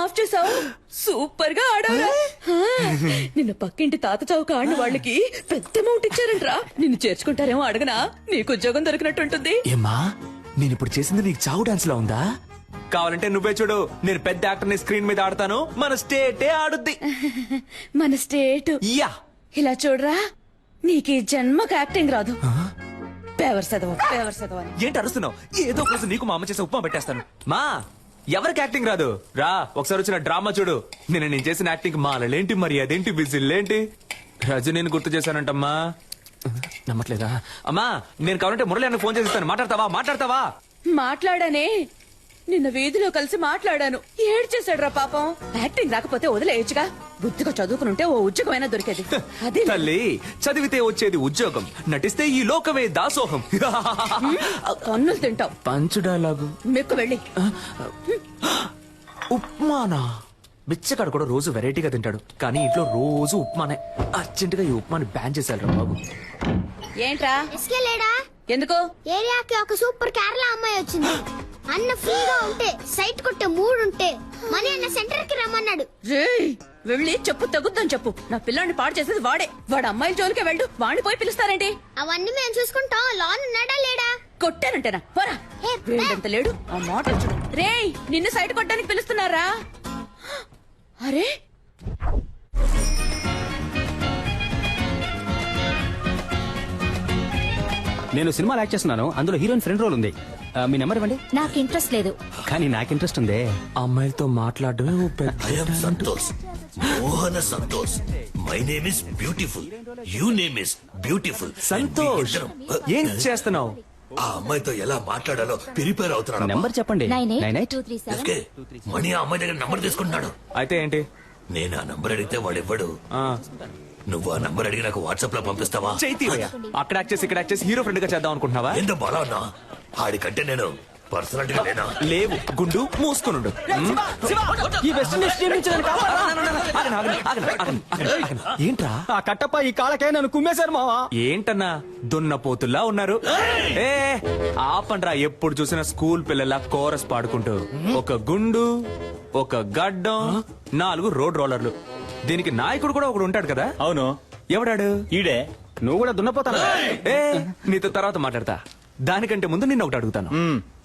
Of చేసావు. Super గా ఆడావురా. నిన్న పక్కింటి తాత చౌక ఆడిన వాళ్ళకి పెద్ద అమౌంట్ ఇచ్చారంట్రా. నిన్ను చేర్చుకుంటారేమో అడగనా? నీకు ఉద్యోగం దొరికినట్టుంటుంది. ఏమ్మా నేను ఇప్పుడు చేసింది నీకు చావు డాన్స్ లో ఉందా? కావాలంటే నువ్వే చూడు, నేను పెద్ద యాక్టర్ ని స్క్రీన్ మీద ఆడతాను, మన స్టేటే ఆడుద్ది. మన స్టేట్ యా ఇలా చూడరా, నీకు ఈ జన్మకు యాక్టింగ్ రాదు. పేవర్ చదవ అని. ఏంటి అరుస్తున్నావు? ఏదో ఒక రోజు నీకు మా అమ్మ చేసే ఉప్మా పెట్టేస్తాను. మా ఎవరికి యాక్టింగ్ రాదు రా, ఒకసారి వచ్చిన డ్రామా చూడు. నేను చేసిన యాక్టింగ్ మాలలేంటి, మరి అదేంటి, విజిల్లేంటి, రజనీని గుర్తు చేశానంటమ్మా. నమ్మట్లేదా? అమ్మా నేను కావాలంటే మురళి అన్న ఫోన్ చేస్తాను, మాట్లాడతావా? మాట్లాడానే, నిన్న వీధిలో కలిసి మాట్లాడాను. ఏడ్చేశాడు రా పాపం. యాక్టింగ్ రాకపోతే వదిలేయచ్చుగా. బుద్ధిగా చదువుకునుంటే ఓ ఉద్యోగమైనా దొరికేది. అదే తల్లి, చదివితే వచ్చేది ఉద్యోగం, నటిస్తే ఈ లోకమే దాసోహం. కన్నులు తింటావు. పంచు డైలాగు మెక్కు వెళ్ళి. ఉప్మానా? బిచ్చగాడు కూడా రోజు వెరైటీగా తింటాడు, కానీ ఇంట్లో రోజు ఉప్మానే. అర్జెంటుగా ఈ ఉప్మాని బ్యాన్ చేశారు బాబు. ఏంట్రా లేడా? ఎందుకు? ఏరియాకి ఒక సూపర్ కేరళ అమ్మాయి వచ్చింది. అన్న ఫ్రీగా ఉంటే సైట్ కొట్టే మూడుంటే మనీ అన్న సెంటర్ కి రమ్మన్నాడు. వెళ్ళి చెప్పు, తగ్గుద్దని చెప్పు. నా పిల్లాన్ని పాడు చేసేది వాడే. వాడు అమ్మాయిల జోలికే వెళ్ళు. వాడిని పోయి పిలుస్తారేంటి? అవన్నీ మేము చూసుకుంటాం. లోన్ ఉన్నాడా లేడా? కొట్టానంటేనా? పోరా. వీడంత లేడు. ఆ మాట చూడు. రేయ్, నిన్ను సైట్ కొట్టడానికి పిలుస్తున్నారా? అరే నేను సినిమాలో యాక్ట్ చేస్తున్నాను, అందులో హీరోయిన్ ఫ్రెండ్ రోల్ ఉంది. మీ నెంబర్ ఇవ్వండి. నాకు ఇంట్రెస్ట్ లేదు. కానీ నాకు ఇంట్రెస్ట్ ఉంది. అమ్మాయిలతో మాట్లాడడమే ఓ పెద్ద. I am Santosh. Mohana Santosh. My name is beautiful. You name is beautiful. Santosh, ఏం చేస్తున్నావు? ఆ అమ్మాయితో ఎలా మాట్లాడాలో ప్రిపేర్ అవుతున్నాడు. నెంబర్ చెప్పండి. 9823 మణి ఆ అమ్మాయి దగ్గర నంబర్ తీసుకుంటున్నాడు. అయితే ఏంటి? నేను ఆ నంబర్ అడిగితే వాడు ఇవ్వడు. ఆ, నువ్వు ఆ నంబర్ అడిగి నాకు వాట్సాప్ లో పంపిస్తావా? చైతీవయ్య, అక్కడ యాక్ట్ చేసి ఇక్కడ యాక్ట్ చేసి హీరో ఫ్రెండ్ గా చేద్దాం అనుకుంటున్నావా? ఎంత బలా ఉన్నా ఆడికంటే నేను పర్సనాలిటీగా లేనా? లేవు, గుండు మూసుకునుండు. ఏంట్రా ఆ కట్టప్ప ఈ కాళ్ళకే నన్ను కుమ్మేశారు మావా. ఏంటన్నా దున్నపోతుల్లా ఉన్నారు? ఏ ఆపండ్రా, ఎప్పుడు చూసినా స్కూల్ పిల్లల కోరస్ పాడుకుంటూ. ఒక గుండు, ఒక గడ్డం, 4 రోడ్ రోలర్లు. దీనికి నాయకుడు కూడా ఒకడు ఉంటాడు కదా? అవును. ఎవడాడు? ఈడే. నువ్వు కూడా దున్నపోతాను. ఏ నీతో తర్వాత మాట్లాడతా. దానికంటే ముందు నిన్న ఒకటి అడుగుతాను.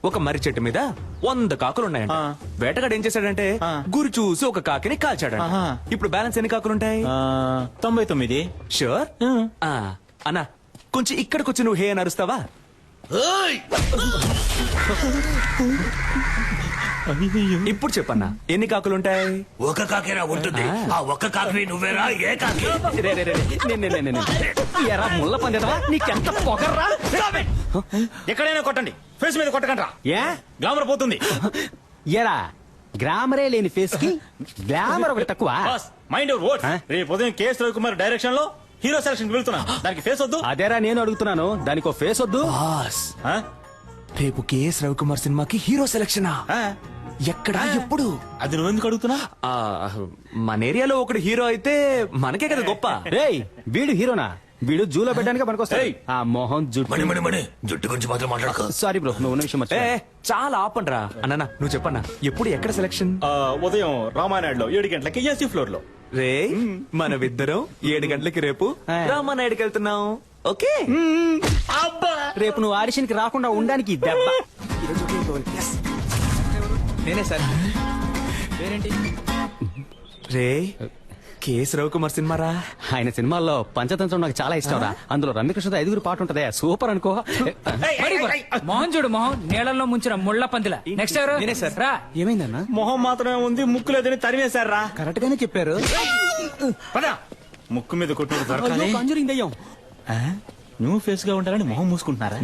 ఒక మర్రి చెట్టు మీద 100 కాకులున్నాయంట. వేటగాడు ఏం చేశాడంటే గురి చూసి ఒక కాకిని కాల్చాడంట. ఇప్పుడు బ్యాలెన్స్ ఎన్ని కాకులుంటాయి? 99. షూర్? అన్నా కొంచెం ఇక్కడికొచ్చి నువ్వు హే అని అరుస్తావా? ఇప్పుడు చెప్పన్నా ఎన్ని కాకులుంటాయి? ఒక కాకేరా ఉంటుంది. ఆ ఒక్క కాకి నువ్వేరా? ఏ కాకి? ఎరా ముళ్ళ పందేదవా, నీకెంత పొగర్రా? ఎక్కడైనా కొట్టండి, ఫేస్ మీద కొట్టకండి రా. ఏ గ్లామర్ పోతుంది. ఎరా గ్రామరే లేని ఫేస్ కి గ్లామర్ ఒకటి తక్కువ. Boss mind your words. రేపు ఉదయం కేఎస్ రవికుమార్ డైరెక్షన్ లో హీరో సెలక్షన్ వెళ్తున్నా. దానికి ఫేస్ వద్దు. అదేరా నేను అడుగుతున్నాను, దానికి ఫేస్ వద్దు. బాస్, రేపు కేఎస్ రవికుమార్ సినిమాకి హీరో సెలక్షనా? ఎక్కడా, ఎప్పుడు? అది నువ్వెందుకు అడుగుతున్నా? మన ఏరియాలో ఒకడు హీరో అయితే మనకే కదా గొప్ప. రేయ్ వీడు హీరోనా? వీడు జూలో పెట్టడానికి పనికొస్తాయి. ఆ మొహం మణి జుట్టు. మణి మణి జుట్టు గురించి మాత్రం మాట్లాడక. సారీ బ్రో, నువ్వు ఉన్న విషయం ఏ మర్చిపోయా. చాలా ఆపండ్రా. అన్న నువ్వు చెప్పన్నా, ఎప్పుడు ఎక్కడ సెలక్షన్? ఉదయం రామానాయుడులో 7 గంటలకి ఏసీ ఫ్లోర్ లో. రే మనమిద్దరం 7 గంటలకి రేపు రామానాయుడికి వెళ్తున్నాం. ఓకే? రేపు నువ్వు ఆడిషన్ కి రాకుండా ఉండడానికి ఈ దెబ్బ. నేనే సార్. రే కేఎస్ రవికుమార్ సినిమా రా. ఆయన సినిమాల్లో పంచతంత్రం నాకు చాలా ఇష్టం రా. అందులో రమ్యకృష్ణతో 5 పాట ఉంటదే, సూపర్ అనుకో. మోహన్ చూడు, మోహన్ నీళ్ళల్లో ముంచిన ముళ్ళ పందిల. నెక్స్ట్ ఎవరు? నేనే సార్. రా. ఏమైందన్నా? మొహం మాత్రమే ఉంది, ముక్కు లేదని తరిమేశారు రా. కరెక్ట్ గానే చెప్పారు. పద. ముక్కు మీద కొట్టు దొరకాలి. కంజూరింగ్ దయ్యం. న్యూ ఫేస్ గా ఉండాలని మొహం మూసుకుంటున్నారా?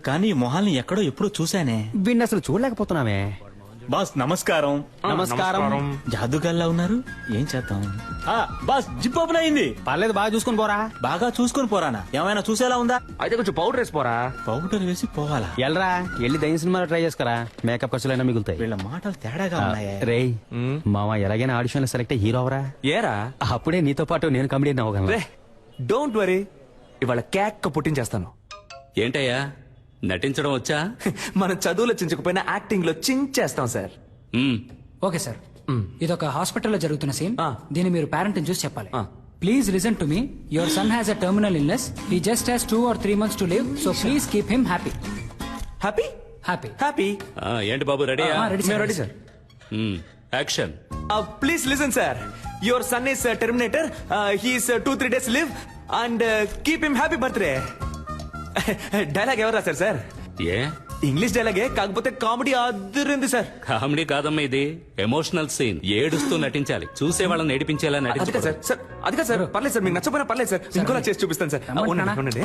కానీ ఈ మొహాల్ని ఎక్కడో ఎప్పుడో చూసానే. వీడిని అసలు చూడలేకపోతున్నామే. బాస్ నమస్కారం. నమస్కారం. జాదుగాల్లా ఉన్నారు, ఏం చేద్దాం? బాస్ జిప్ ఓపెన్ అయింది. పర్లేదు, బాగా చూసుకుని పోరా. బాగా చూసుకొని పోరానా? ఏమైనా చూసేలా ఉందా? అయితే కొంచెం పౌడర్ వేసిపోరా. పౌడర్ వేసి పోవాలా? ఎల్రా వెళ్ళి దయ్యం సినిమాలో ట్రై చేసుకురా, మేకప్ ఖర్చులైనా మిగులుతాయి. వీళ్ళ మాటలు తేడాగా ఉన్నాయే. రేయ్ మామ ఎలాగైనా ఆడిషన్ లో సెలెక్ట్ హీరో అవరా. ఏరా అప్పుడే నీతో పాటు నేను కమిడియన్ అవ్వగలను. రే డోంట్ వరీ, ఇవాళ కేక్ పుట్టించేస్తాను. ఏంటయ్యా నటించడం వచ్చా? మనం చదువులో చించకపోయినా యాక్టింగ్ లో చించేస్తాం సార్. Okay sir. ఇది ఒక హాస్పిటల్లో జరుగుతున్న సీన్. ఆ. దీన్ని మీరు పేరెంట్ చూసి చెప్పాలి. ఆ. Please listen to me. Your son has a terminal illness. He just has 2 or 3 months to live. So please keep him happy. Happy happy. Happy ఏంటి బాబు రెడీయా? Ready sir. Ready sir. Action. Please listen sir. Your son is Terminator. He's 2-3 days live and keep him happy birthday. Dialogue ఎవరు రాశారు sir? ఏ English డైలాగే, కాకపోతే comedy అదిరింది sir. Comedy కాదమ్మా, ఇది emotional scene. ఏడుస్తూ నటించాలి, చూసే వాళ్ళని ఏడిపించేలా అది కాదు నటించాలి. సార్. సార్ అది కాదు సార్. పర్లేదు సార్, మీకు నచ్చపోయినా పర్లేదు సార్. ఇంకోలా చేసి చూపిస్తాను సార్. రమ్మంటున్నానా? ఉండండి.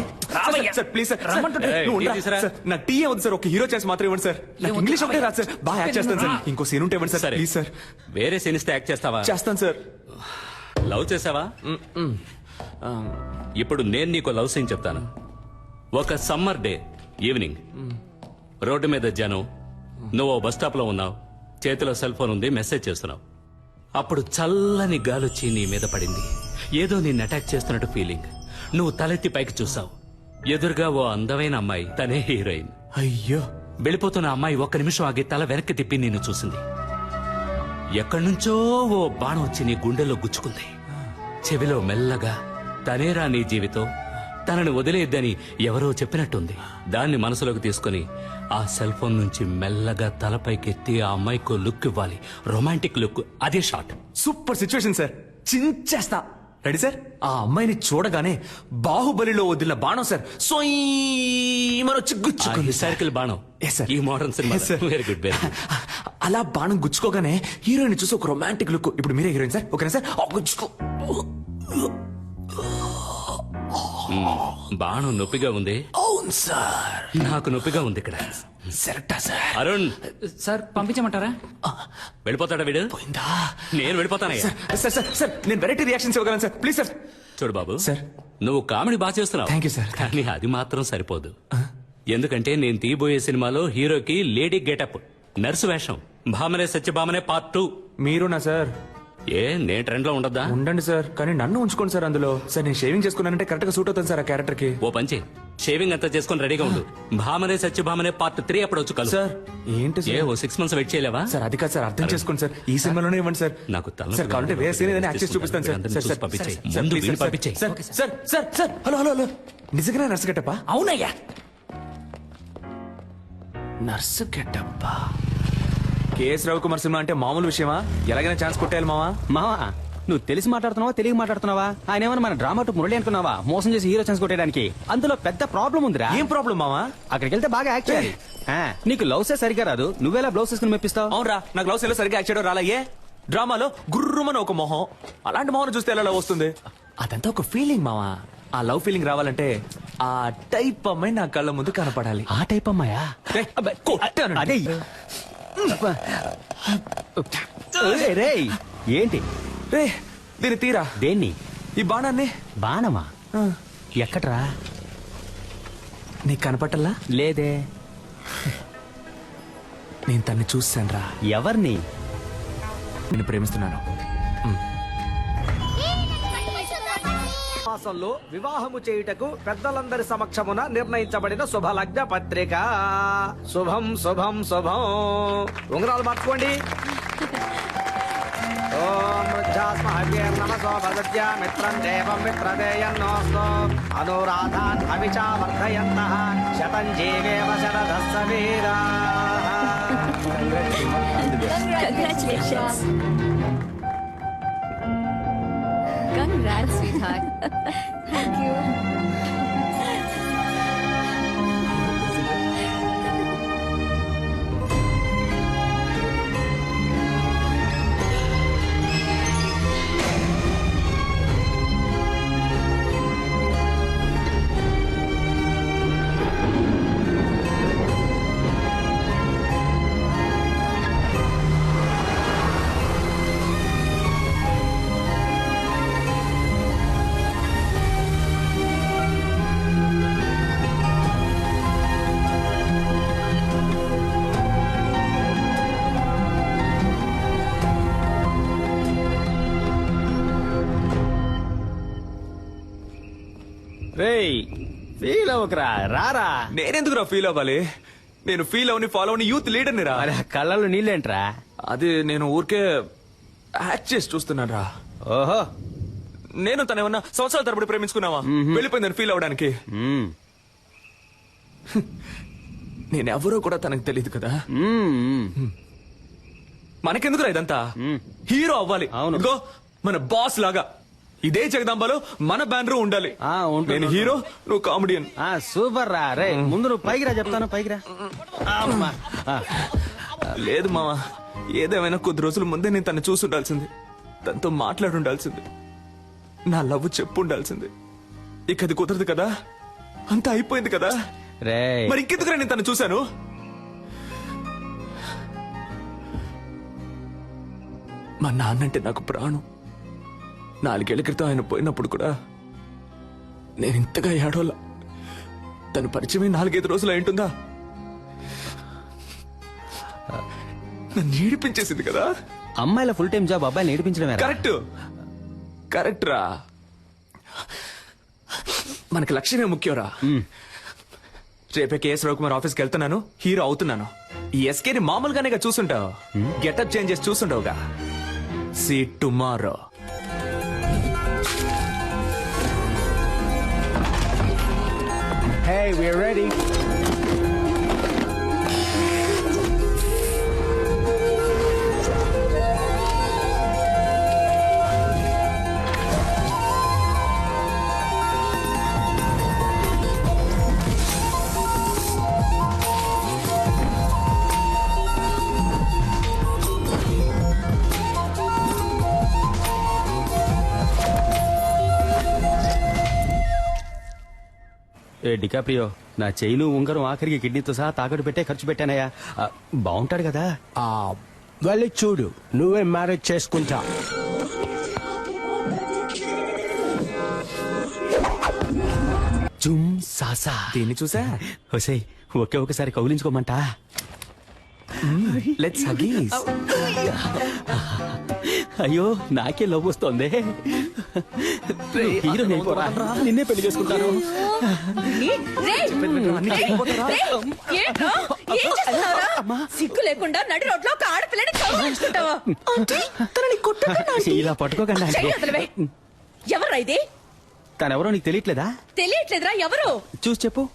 Sir please sir. రమ్మంటుంటే. నువ్వు టీ ఉండరా? తీసురా. సార్, నాకు టీ వద్దు సార్. ఒక హీరో చేసి మాత్రం ఇవ్వండి సార్. నాకు ఇంగ్లీష్ ఒకటే రాదు సార్. బాగా యాక్ట్ చేస్తాను సార్. ఇంకో సీన్ ఉంటే ఇవ్వండి సార్. సరే ప్లీజ్ సార్. వేరే సీన్ ఇస్తే యాక్ట్ చేస్తావా? చేస్తాను సార్. లవ్ చేసావా? ఇప్పుడు నేను నీకు లవ్ సీన్ చెప్తాను. ఒక సమ్మర్ డే ఈవినింగ్, రోడ్డు మీద జనం, నువ్వు బస్ స్టాప్ లో ఉన్నావు, చేతిలో సెల్ ఫోన్ ఉంది, మెసేజ్ చేస్తున్నావు. అప్పుడు చల్లని గాలొచ్చి నీ మీద పడింది. ఏదో నిన్ను అటాక్ చేస్తున్నట్టు ఫీలింగ్. నువ్వు తలెత్తి పైకి చూసావు. ఎదురుగా ఓ అందమైన అమ్మాయి, తనే హీరోయిన్. అయ్యో, వెళ్ళిపోతున్న అమ్మాయి ఒక్క నిమిషం ఆగి తల వెనక్కి తిప్పి నిన్ను చూసింది. ఎక్కడి నుంచో ఓ బాణం వచ్చి నీ గుండెలో గుచ్చుకుంది. చెవిలో మెల్లగా, తనేరా నీ జీవితం, తనని వదిలేద్దని ఎవరో చెప్పినట్టుంది. దాన్ని మనసులోకి తీసుకుని ఆ సెల్ ఫోన్ నుంచి మెల్లగా తలపైకెత్తి ఆ అమ్మాయికో లుక్ ఇవ్వాలి. Romantic look. అదే షాట్. Super situation sir. చించేస్తా. Ready sir? ఆ అమ్మాయిని చూడగానే బాహుబలిలో వదిలిన బాణం సార్ వచ్చి గుచ్చుకుంది. హిస్టారికల్ బాణం. Yes, sir. ఈ modern cinema. Yes, sir. Very good, very good. అలా బాణం గుచ్చుకోగానే హీరోయిన్ చూసి ఒక రొమాంటిక్ లుక్. ఇప్పుడు మీరే హీరోయిన్ సార్. ఓకేనా సార్? గుచ్చుకో. బాణం నొప్పిగా ఉంది. అవును సార్. నాకు నొప్పిగా ఉంది ఇక్కడ. సెరక్టా సార్? అరుణ్, సార్ పంపించమంటారా? వెళ్ళిపోతాడా వీడు? పోయిందా? నేను వెళ్ళిపోతానయ్యా. సార్ సార్ సార్, నేను వెరైటీ రియాక్షన్స్ ఇవ్వగలను సార్. Please sir. చూడు బాబు, సార్. నువ్వు కామెడీ బాగా చేస్తున్నావు. Thank you, sir. కానీ అది మాత్రం సరిపోదు. ఎందుకంటే నేను తీయబోయే సినిమాలో హీరోకి లేడీ గెటప్, నర్సు వేషం, భామనే సత్యభామనే పార్ట్ 2. మీరునా సార్? ఏ నేను ట్రెండ్ లో ఉండద్దా? ఉండండి సార్, కానీ నన్ను ఉంచుకోండి సార్ అందులో. సార్ నేను షేవింగ్ చేసుకున్నానంటే కరెక్ట్ గా సూట్ అవుతాను సార్ ఆ క్యారెక్టర్ కి. ఓ పంచే, షేవింగ్ అంతా చేసుకుని రెడీగా ఉండు. భామనే సత్యభామనే పార్ట్ 3 అప్పుడు వచ్చి కలు. సార్ ఏంటి ఏ సార్? ఓ 6 months వెయిట్ చేయలేవా? సార్ అది కాదు సార్, అర్థం చేసుకోండి సార్. ఈ సినిమాలోనే ఇవ్వండి సార్. నాకు తల సార్ కావాలంటే వేరే సీన్ ఏదైనా యాక్ట్ చేసి చూపిస్తాను సార్. సార్ సార్ పంపించేయ్. సార్, ముందు ప్లీజ్ వీడిని సార్. పంపించేయ్. Sir sir sir sir, hello hello hello, నిజంగానే నర్సు గెటప్పా? అవునయ్యా. నర్సు గెటప్పా? కేఎస్ రవికుమార్ సినిమా అంటే మామూలు విషయమా? ఎలాగైనా ఛాన్స్ కొట్టేయాలి మావా. మావా, నువ్వు తెలిసి మాట్లాడుతున్నావా తెలియక మాట్లాడుతున్నావా? ఆయన ఏమన్నా మన డ్రామా టు మురళి అనుకున్నావా? మోసం చేసి హీరో ఛాన్స్ కొట్టేయడానికి. అందులో పెద్ద ప్రాబ్లం ఉందిరా. ఏం ప్రాబ్లం మావా? అక్కడికి వెళ్తే బాగా యాక్ట్ చేయాలి. నీకు లవ్సే సరిగా రాదు, నువ్వేలా బ్లౌజ్ వేసుకుని మెప్పిస్తావు? అవునరా, నాకు లవ్ లో సరిగ్గా యాక్ట్ చేయడం రాలయ్యే. డ్రామాలో గుర్రుమని ఒక మొహం, అలాంటి మొహం చూస్తే ఎలా లవ్ వస్తుంది? అదంతా ఒక ఫీలింగ్ మావా. ఆ లవ్ ఫీలింగ్ రావాలంటే ఆ టైప్ అమ్మాయి నా కళ్ళ ముందు కనపడాలి. ఆ టైప్ అమ్మాయా? ఏయ్, కొట్టాను. అదే రేయ్, ఏంటి రే, దీన్ని తీరా. దేన్ని? ఈ బాణాన్ని. బాణమా? ఎక్కడ్రా? నీకు కనపట్టల్లా? లేదే. నేను తన్ని చూశాను రా. ఎవరిని? నేను ప్రేమిస్తున్నాను. మాసంలో వివాహము చేయుటకు పెద్దలందరి సమక్షమున నిర్ణయించబడిన శుభలగ్న పత్రిక. శుభం శుభం శుభం. ఉంగరాలు మార్చుకోండి. ఓం వృద్ధాస్మహవ్యేర్నమసో భగత్య మిత్రం దేవం మిత్రదేయన్నోస్తు అనురాధాన్ అవిచా వర్ధయంతః శతం జీవేమ శరదస్స వీరాః. Congratulations. Congrats, sweetheart. Thank you. రేయ్, ఫీల్ అవ్వకరా, రారా. నేనెందుకు రా ఫీల్ అవ్వాలి? నేను ఫీల్ అవని ఫాలో అవని యూత్ లీడర్ని రా. మరి ఆ కళ్ళలో నీళ్ళేంట్రా? అది నేను ఊరికే యాక్ట్ చేసి చూస్తున్నాను రా. ఓహో. నేను తను ఏమన్నా సంవత్సరాల తరబడి ప్రేమించుకున్నావా? వెళ్ళిపోయిందని ఫీల్ అవడానికి. మ్మ్. నేనెవరో కూడా తనకు తెలియదు కదా. మ్మ్. మనకెందుకురా ఇదంతా? హీరో అవ్వాలి. అవును. ఇదిగో మన బాస్ లాగా ఇదే జగదాంబలో మన బ్యానర్ ఉండాలి. ఉంటుంది. నేను హీరో, నువ్వు కామెడియన్. సూపర్ రా. రే ముందు నువ్వు పైకి రా, చెప్తాను. పైకి రా. అమ్మా. లేదు మావా, ఏదేమైనా కొద్ది రోజుల ముందే నేను తను చూసి ఉండాల్సింది, తనతో మాట్లాడి ఉండాల్సింది, నా లవ్ చెప్పు ఉండాల్సింది. ఇక అది కుదరదు కదా, అంతా అయిపోయింది కదా. రే మరి ఇంకెందుకురా నేను తను చూశాను? మా నాన్నంటే నాకు ప్రాణం. 4 ఏళ్ల క్రితం ఆయన పోయినప్పుడు కూడా నేను ఇంతగా ఏడోలా. తను పరిచయమే 4-5 రోజులు అయింటుందా? నన్ను ఏడిపించేసింది కదా. అమ్మాయిల ఫుల్ టైం జాబ్ అబ్బాయిలు నేర్పించడమే. కరెక్ట్ కరెక్ట్ రా. మనకి లక్ష్యమే ముఖ్యంరా. రేపే కేఎస్ రవికుమార్ ఆఫీస్కి వెళ్తున్నాను, హీరో అవుతున్నాను. ఈ ఎస్కేని మామూలుగానే చూసుంటావు, గెటప్ చేంజ్ చేసి చూసుంటావుగా. See tomorrow. Hey, we're ready. ఏ డికాప్రియో, నా చైను ఉంగరం ఆఖరికి కిడ్నీతో సహా తాకట్టు పెట్టే ఖర్చు పెట్టానయ్యా. బాగుంటాడు కదా. వెళ్ళి చూడు, నువ్వే మ్యారేజ్ చేసుకుంటా. జుమ్ సాసా. దీన్ని చూసా? హొసై, ఒకసారి కౌలించుకోమంటా. లెట్స్ హగీస్. అయ్యో నాకే లవ్ వస్తోంది. హీరో నిన్నే పెళ్లి చేసుకుంటాను. సిగ్గు లేకుండా నడి రోడ్లో ఒక ఆడపిల్లని కౌగిలించుకుంటావా? ఇలా పట్టుకోకండి. ఎవరా ఇది? తనెవరో నీకు తెలియట్లేదా? తెలియట్లేదురా. ఎవరు? చూసి చెప్పు.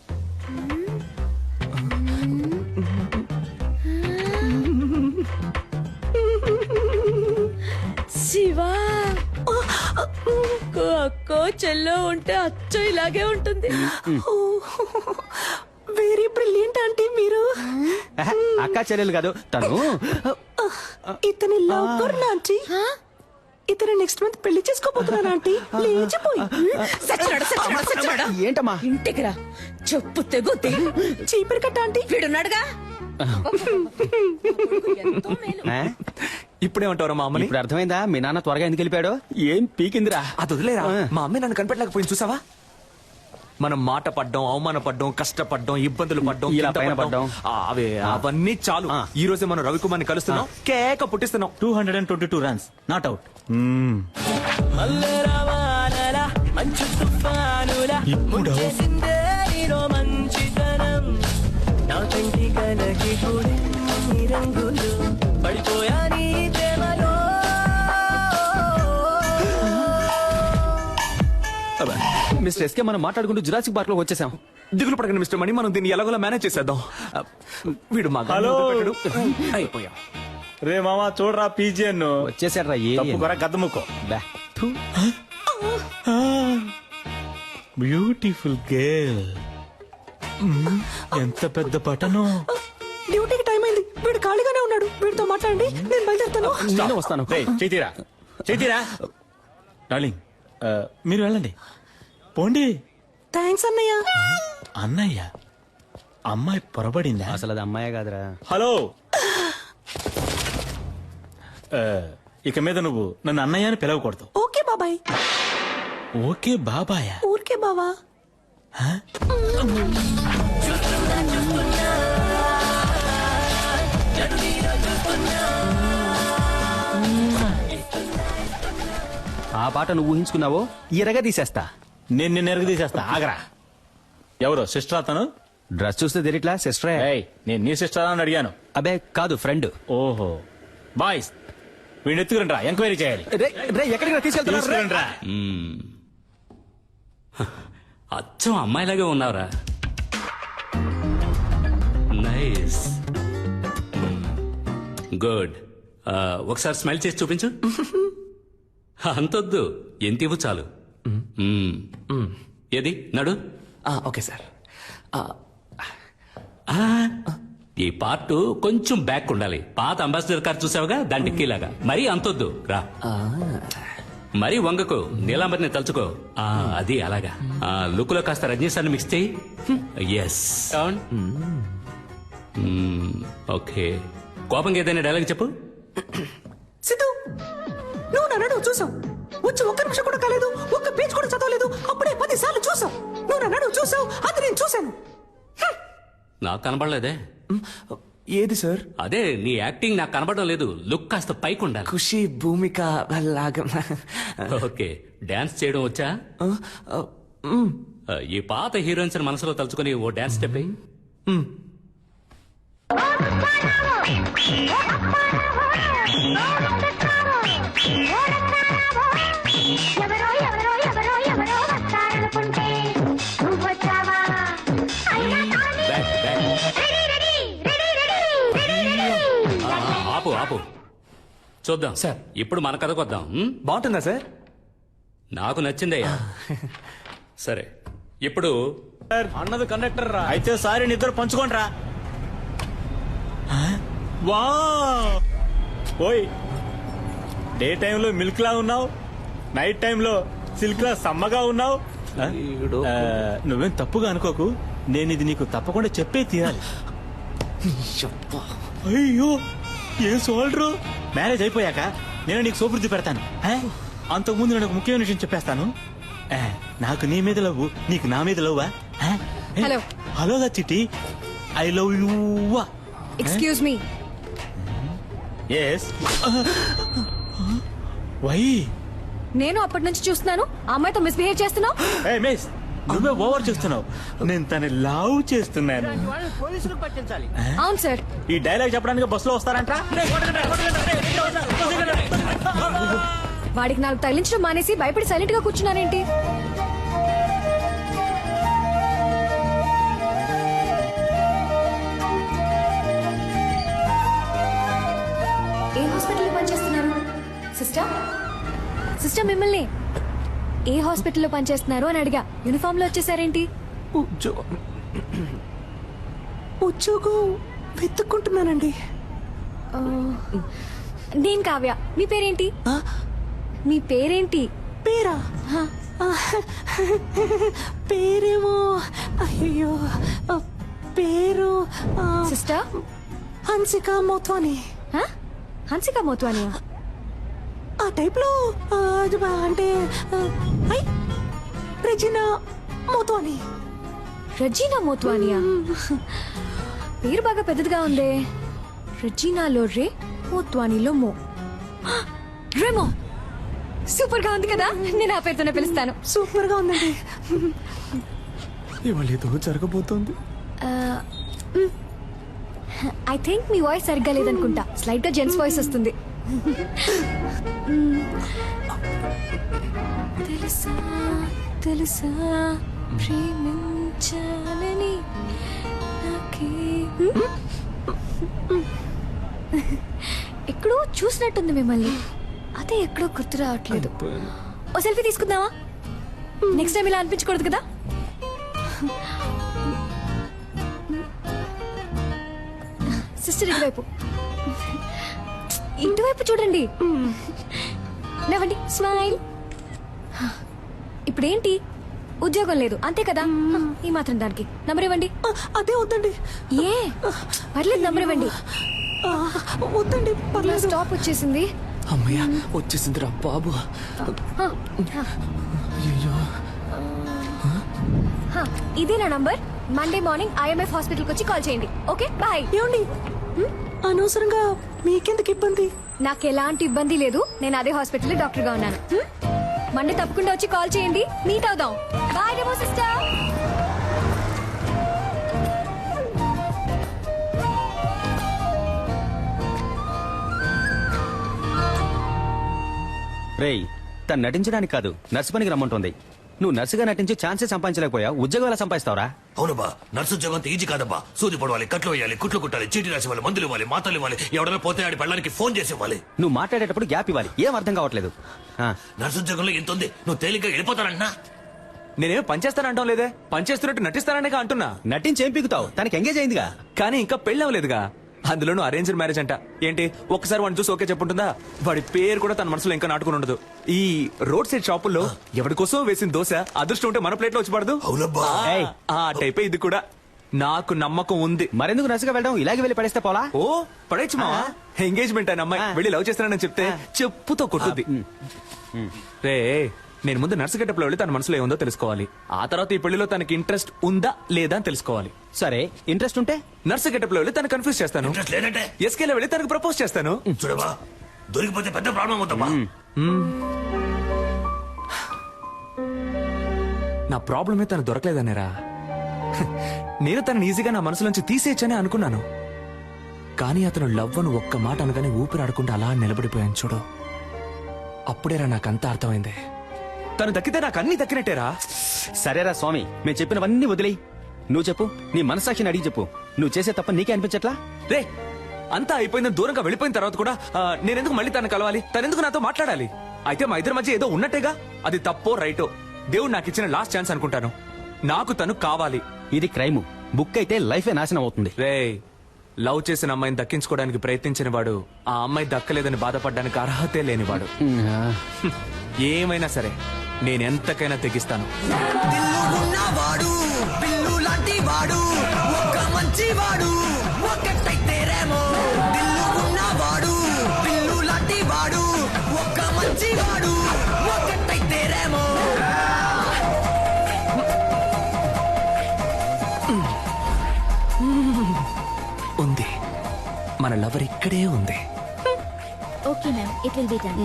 శివా. అక్కో చెల్లో ఉంటే అచ్చో ఇలాగే ఉంటుంది. వెరీ బ్రిలియంట్ ఆంటీ మీరు. అక్క చెల్లెలు కాదు తను. ఇతని లవర్ ఆంటీ. ఇతను నెక్స్ట్ మంత్ పెళ్లి చేసుకోబోతున్నాను ఆంటీ. లేచిపోయి సచ్చినాడు. ఏంటమ్మా? ఇంటికి రా, చెప్పు తెగుద్ది. చీపిరి కట్ట ఆంటీ వీడున్నాడుగా. ఇప్పుడేమంటారా మా అమ్మని? ఇప్పుడు అర్థమైందా మీ నాన్న త్వరగా ఎందుకు వెళ్ళిపోయాడు? ఏం పీకిందిరా. అది వదిలేరా. మా అమ్మాయి నన్ను కనిపెట్టలేకపోయింది చూసావా? మనం మాట పడ్డం, అవమాన పడ్డం, కష్టపడ్డం, ఇబ్బందులు పడ్డం, ఇలా పైన పడ్డం. అవన్నీ చాలు. ఈ రోజే మనం రవికుమార్ని కలుస్తున్నాం, కేక పుట్టిస్తున్నాం. 222 రన్స్, నాట్ అవుట్. ఇప్పుడు మిస్టర్ ఎస్కే మనం మాట్లాడుకుంటూ జురాసిక్ పార్క్ లో వచ్చేసాం. దిగులు పడకండి మిస్టర్ మణి, మనం దీన్ని ఎలాగోలా మేనేజ్ చేసేద్దాం. వీడు మా హలో. అయిపోయాం. రే మామా చూడరా పీజియన్ వచ్చేసాడ్రా. గద్దముక్కో. Beautiful girl. ఎంత పెద్ద పటను. డ్యూటీకి టైం అయింది, వీడు ఖాళీగానే ఉన్నాడు. వీడితో మాట్లాడండి, నేను బయలుదేరుతాను. నేను వస్తాను. చేతిరా డార్లింగ్, మీరు వెళ్ళండి. పోండి. థ్యాంక్స్ అన్నయ్య. అన్నయ్య, అమ్మాయి పొరబడిందా? అసలు అది అమ్మాయే కాదురా. హలో. ఇక మీద నువ్వు నన్ను అన్నయ్య అని పిలవకూడదు. ఓకే బాబాయ్. ఓకే బాబాయ్. ఊరికే బావా. ఆ పాట నువ్వు ఊహించుకున్నావో ఎరగా తీసేస్తా. నేను నిన్ను ఎరుగు తీసేస్తా. ఆగరా. ఎవరో సిస్టర్ అతను? డ్రెస్ చూస్తే తెలియట్లా సిస్టరే. నేను నీ సిస్టర్ అని అడిగాను. అబే కాదు, ఫ్రెండ్. ఓహో. బాయ్స్, వీడిని ఎత్తుకురండి రా, ఎంక్వైరీ చేయాలి. రే ఎక్కడికి తీసుకెళ్తున్నారు తీసుకురండి రా. అచ్చం అమ్మాయిలాగే ఉన్నావురా. Nice, good. ఒకసారి స్మైల్ చేసి చూపించు. అంతొద్దు, ఎంత ఇవ్వు చాలు. ఏది నడు. Okay sir. ఈ పార్ట్ కొంచెం బ్యాక్ ఉండాలి. పాత అంబాసిడర్ కార్ చూసావుగా, దాని డిక్కీలాగా. మరీ అంతొద్దు, రా. మరీ వంగకు, నీలాంబరిని తలుచుకో. అది అలాగా. లుక్ లో కాస్త రజనీశాన్ని మిక్స్ చేయి. Yes, okay. కోపంగా ఏదైనా డైలాగ్ చెప్పు. సిద్ధు, నువ్వు నన్ను చూసావు, వచ్చి ఒక్క నిమిషం కూడా కాలేదు, ఒక్క పేజ్ కూడా చదవలేదు, అప్పుడే 10 సార్లు చూసావు. నువ్వు నన్ను చూసావు, అది నేను చూశాను. నాకు కనబడలేదే. ఏది సార్? అదే నీ యాక్టింగ్ నాకు కనబడడం లేదు. లుక్ కాస్త పైకి ఉండాలి. ఖుషి భూమిక లాగా. ఓకే, డాన్స్ చేయడం వచ్చా? ఈ పాత హీరోయిన్స్ మనసులో తలుచుకొని ఓ డాన్స్ స్టెప్ అయ్యి. ఆపు ఆపు, చూద్దాం సార్. ఇప్పుడు మన కథకు వద్దాం. బాగుంటుందా సార్? నాకు నచ్చిందయ్యా. సరే, ఇప్పుడు అన్నది కండక్టర్ రా. అయితే సారీ, నిద్ర పంచుకోండి రా. వా ఓయ్, డే టైంలో మిల్క్ లా ఉన్నావు, నైట్ టైంలో సిల్క్ లా సమ్మగా ఉన్నావు. నువ్వేం తప్పుగా అనుకోకు, నేను ఇది నీకు తప్పకుండా చెప్పే తీరాలి. అయ్యో, ఏ సోల్డ్రు. మ్యారేజ్ అయిపోయాక నేను నీకు సోపుర్ది పెడతాను. అంతకుముందు నేను ఒక ముఖ్యమైన విషయం చెప్పేస్తాను. నాకు నీ మీద లవ్వు, నీకు నా మీద లవ్వా? హలో హలోగా చిట్టి, I love you. Excuse me. Yes. Why? నేను అప్పటి నుంచి చూస్తున్నాను, ఆ అమ్మాయితో మిస్బిహేవ్ చేస్తున్నావు. మిస్, నువ్వే ఓవర్ చేస్తున్నావు. నేను తన లవ్ చేస్తున్నాను. పోలీసులకు పట్టించాలి. అవును సార్. ఈ డైలాగ్ చెప్పడానికి బస్సులో వస్తారంట. వాడికి నాకు తగిలించడం మానేసి భయపడి సైలెంట్ గా కూర్చున్నారేంటి? ఏ హాస్పిటల్లో పనిచేస్తున్నారు సిస్టర్? సిస్టర్, మిమ్మల్ని ఏ హాస్పిటల్లో పనిచేస్తున్నారు అని అడిగా. యూనిఫామ్ లో వచ్చేసారేంటి? ఉద్యోగం వెతుక్కుంటున్నానండి. నేను కావ్య. మీ పేరేంటి? మీ పేరేంటి? పేరా? పేరేమో, అయ్యో పేరు సిస్టర్ హన్సిక మోత్వాని. హన్సిక మోత్వాని? ఆ టైప్ లో అంటే రెజినా మోత్వాని. రెజీనా మోత్వానియా? పేరు బాగా పెద్దదిగా ఉందే. రెజీనాలో రే, మోత్వానీలో మో. రేమో, సూపర్ గా ఉంది కదా. నేను ఆ పేరుతోనే పిలుస్తాను. సూపర్ గా ఉందండి. ఇవాళ ఏదో జరగబోతోంది. ఐ థింక్ మీ వాయిస్ సరిగ్గా లేదనుకుంటా. స్లైట్ గా జెంట్స్ వాయిస్ వస్తుంది. తెలుసా తెలుసా ప్రేమించాలని నాకే. ఎక్కడో చూసినట్టుంది మిమ్మల్ని, అదే ఎక్కడో గుర్తు రావట్లేదు. ఓ సెల్ఫీ తీసుకుందామా? నెక్స్ట్ టైం ఇలా అనిపించకూడదు కదా. సిస్టర్, ఇటువైపు ఇటువైపు చూడండి. నవ్వండి, స్మైల్. ఇప్పుడేంటి, ఉద్యోగం లేదు అంతే కదా. ఈ మాత్రం దానికి నంబర్ ఇవ్వండి. అదే వద్దండి. ఏ పర్లేదు, నంబర్ ఇవ్వండి. వద్దండి, పర్లేదు. స్టాప్ వచ్చేసింది. అమ్మయ్య, వచ్చేసిందిరా బాబు. ఇదే నా నంబర్. మండే మార్నింగ్ IMF హాస్పిటల్కి వచ్చి కాల్ చేయండి. Okay, bye. ఏమండి, అనవసరంగా మీకెందుకు ఇబ్బంది? నాకు ఎలాంటి ఇబ్బంది లేదు. నేను అదే హాస్పిటల్ డాక్టర్ గా ఉన్నాను. మండే తప్పకుండా వచ్చి కాల్ చేయండి, మీట్ అవుదాం. బాయ్ డెమో సిస్టర్. రేయ్ తను నటించడానికి కాదు నర్సు పనికి రమ్మంటుంది. నువ్వు నర్సుగా నటించి ఛాన్సే సంపాదించలేకపోయా, ఉద్యోగం ఎలా సంపాదిస్తావురా? అవునబ్బా, నర్సు ఉద్యోగం అంత ఈజీ కాదబ్బా. సూది పడవాలి, కట్లు వేయాలి, కుట్లు కుట్టాలి, చీటీ రాసి ఇవ్వాలి, మందులు ఇవ్వాలి, మాతలు ఇవ్వాలి, ఎవడైనా పోతే ఆడి పెళ్ళడానికి ఫోన్ చేసి ఇవ్వాలి. నువ్వు మాట్లాడేటప్పుడు గ్యాప్ ఇవ్వాలి. ఏం అర్థం కావట్లేదు. నర్సు ఉద్యోగంలో ఎంత ఉంది, నువ్వు తేలిగ్గా వెళ్ళిపోతానంటున్నా. నేనేం పనిచేస్తానంటాం లేదే, పనిచేస్తున్నట్టు నటిస్తాననే అంటున్నా. నటించి ఏం పీకుతావు? తనకి ఎంగేజ్ అయిందిగా. కానీ ఇంకా పెళ్ళి అవ్వలేదుగా. అందులోనూ అరేంజ్డ్ మ్యారేజ్ అంట. ఏంటి ఒక్కసారి వాడిని చూసి ఓకే చెప్పుంటుందా? వాడి పేరు కూడా తన మనసులో ఇంకా నాటుకుని ఉండదు. ఈ రోడ్ సైడ్ షాపుల్లో ఎవరి కోసం వేసిన దోశ అదృష్టం ఉంటే మన ప్లేట్ లో వచ్చి పడదు. అవునబ్బా. ఆ టైపే ఇది కూడా. నాకు నమ్మకం ఉంది. మరెందుకు నర్సుగా వెళ్ళడం? ఇలాగే వెళ్ళి పడేస్తే పోలా? ఓ పడేచ్చు మా ఎంగేజ్మెంట్ అయిన అమ్మాయి వెళ్ళి లవ్ చేస్తానని చెప్తే చెప్పుతో కొట్టుద్ది. రే నేను ముందు నర్సు గెటప్ లో వెళ్ళి తన మనసులో ఏముందో తెలుసుకోవాలి. ఆ తర్వాత ఈ పెళ్లిలో తనకి ఇంట్రెస్ట్ ఉందా లేదా అని తెలుసుకోవాలి. సరే ఇంట్రెస్ట్ ఉంటే నర్సు గెటప్ లో వెళ్ళి తను కన్ఫ్యూజ్ చేస్తాను. ఇంట్రెస్ట్ లేదంటే ఎస్కేలో వెళ్ళి తనకు ప్రపోజ్ చేస్తాను. చూడబా, దొరికిపోతే పెద్ద ప్రాబ్లం అవుతామా. నా ప్రాబ్లమే తను దొరకలేదనేరా. నేను తనని ఈజీగా నా మనసులోంచి తీసేయచ్చని అనుకున్నాను. కానీ అతను లవ్ అని ఒక్క మాట అనగానే ఊపిరాడకుండా అలా నిలబడిపోయాను చూడు. అప్పుడేరా నాకంతా అర్థమైంది. తను దక్కితే నాకు అన్ని దక్కినట్టేరా. సరేరా స్వామి, మేము చెప్పినవన్నీ వదిలేయి. నువ్వు చెప్పు, నీ మనసాక్షిని అడిగి చెప్పు. నువ్వు చేసే తప్ప నీకే అనిపించట్లా? రే అంతా అయిపోయిందని దూరంగా వెళ్ళిపోయిన తర్వాత కూడా నేనెందుకు మళ్ళీ తను కలవాలి? తనెందుకు నాతో మాట్లాడాలి? అయితే మా ఇద్దరి మధ్య ఏదో ఉన్నట్టేగా. అది తప్పో రైటో దేవుడు నాకు ఇచ్చిన లాస్ట్ ఛాన్స్ అనుకుంటాను. నాకు తను కావాలి. ఇది క్రైమ్. బుక్ అయితే లైఫే నాశనం అవుతుంది. రే లవ్ చేసిన అమ్మాయిని దక్కించుకోవడానికి ప్రయత్నించిన వాడు ఆ అమ్మాయి దక్కలేదని బాధపడడానికి అర్హతే లేనివాడు. ఏమైనా సరే నేనెంతకైనా తెగిస్తాను. ఉంది మన లవర్ ఇక్కడే ఉంది. Okay ma'am, it will be done.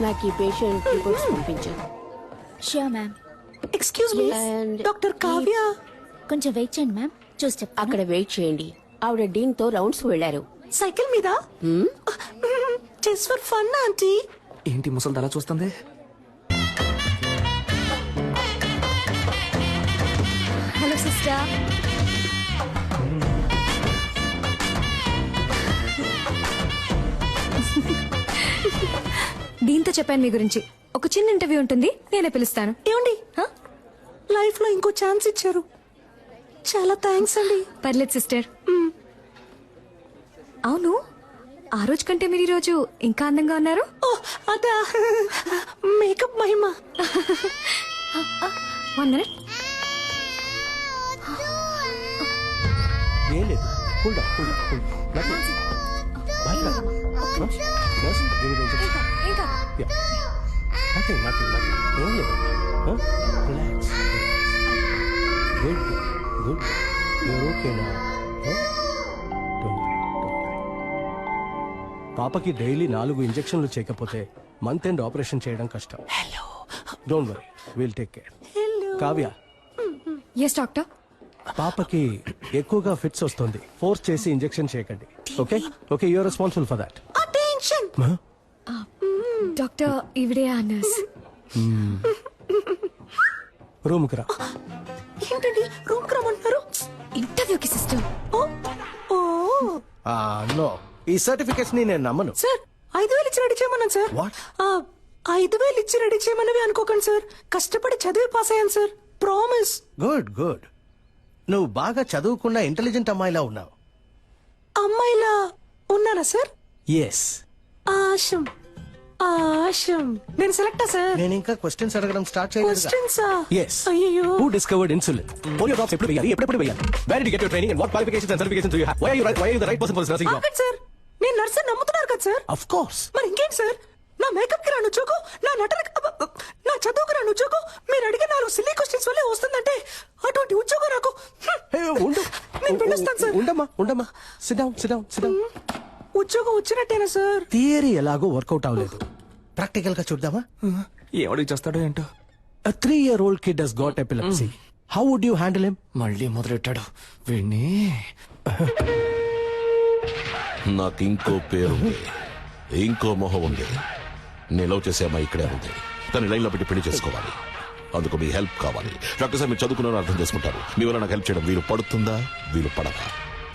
నాకు ఈ పేషెంట్ రిపోర్ట్స్ పంపించాను. Sure ma'am. Excuse me, doctor Kavya. కొంచెం వెయిట్ చేయండి మ్యామ్, చూసి చెప్తాను. అక్కడ వెయిట్ చేయండి. ఆవిడ డీన్ తో రౌండ్స్ వెళ్లారు. సైకిల్ మీద? Just for fun aunty. ఏంటి ముసలి అలా చూస్తుంది? Hello sister. దీంతో చెప్పాను మీ గురించి. ఒక చిన్న ఇంటర్వ్యూ ఉంటుంది, నేనే పిలుస్తాను. ఏమండి, లైఫ్ లో ఇంకో ఛాన్స్ ఇచ్చారు. చాలా థ్యాంక్స్ అండి. పర్లేదు సిస్టర్. అవును, ఆ రోజు కంటే మీరు ఈ రోజు ఇంకా అందంగా ఉన్నారు. అదా మేకప్ మహిమ. 1 minute. ఏం లేదు. Hold on, hold on, hold on. Nothing. Nurse, give me the injection. ఇంకా Yeah. Nothing. ఏం లేదు. Relax. Good. You're okay now. Don't worry. పాపకి డైలీ 4 ఇంజెక్షన్లు చేయకపోతే మంత్ ఎండ్ ఆపరేషన్ చేయడం కష్టం. Don't worry, will take care. Kavya, yes doctor. పాపకి ఎక్కువగా ఫిట్స్ వస్తుంది. ఫోర్స్ చేసి ఇంజెక్షన్ చేయకండి. Okay okay, you're responsible for that. Attention. Doctor ఈవిడే ఆ నర్స్. రూమ్ కి రా. ఏంటండి రూమ్ కి రమ్మంటున్నారు? ఇంటర్వ్యూకి సిస్టర్. నో, ఈ సర్టిఫికెట్స్ ని నేను నమ్మను. సార్ 5,000 ఇచ్చి రెడీ చేయమన్నాను సార్. What? 5,000 ఇచ్చి రెడీ చేయమన్నవి అనుకోకండి సార్. కష్టపడి చదివి పాస్ అయ్యాను సార్, ప్రామిస్. గుడ్. నువ్వు బాగా చదువుకున్న ఇంటెలిజెంట్ అమ్మాయిలా ఉన్నావు. అమ్మాయిలా ఉన్నారా సార్? ఎస్. ఆశం. నేను సెలెక్టా సార్? నేను ఇంకా క్వశ్చన్స్ అడగడం స్టార్ట్ చేయలేదు. క్వశ్చన్సా? Yes. అయ్యో. Who discovered insulin? Polio drops ఎప్పుడు వేయాలి? ఎప్పుడు వేయాలి? Where did you get your training and what qualifications and certifications do you have? Why are you the right person for this nursing job? ఆగండి sir, నేను nurse నమ్ముతున్నారు కదా sir? Of course. మరి ఇంకేంటి సార్? నా మేకప్ కి రాను ఉద్యోగం, నా నా చదువుకు రాను ఉద్యోగం, మీరు అడిగే 4 సిల్లీ క్వశ్చన్స్ వల్లే వస్తుందంటే అటువంటి ఉద్యోగం నాకు. Hey, ఉండు. నేను పిలుస్తాను సార్. ఉండమ్మా. Sit down. ఉద్యోగం వచ్చినట్టేనా సార్? థియరీ ఎలాగో వర్కౌట్ అవ్వలేదు. ప్రాక్టికల్ గా చూద్దామా? ఎవడికి చేస్తాడో ఏంటో. A 3-year-old kid has got epilepsy. How would you handle him? మళ్ళీ మొదలెట్టాడు వీణ్ణి. నాకు ఇంకో పేరు ఉంది, ఇంకో మొహం ఉంది. నేను లవ్ చేసే అమ్మాయి ఇక్కడే ఉంది. తను లైన్ లో పెట్టి పెళ్లి చేసుకోవాలి. అందుకు మీ హెల్ప్ కావాలి. డాక్టర్ సార్ మీరు చదువుకున్నారని అర్థం చేసుకుంటారు. మీ వల్ల నాకు హెల్ప్ చేయడం వీలు పడుతుందా వీలు పడదా?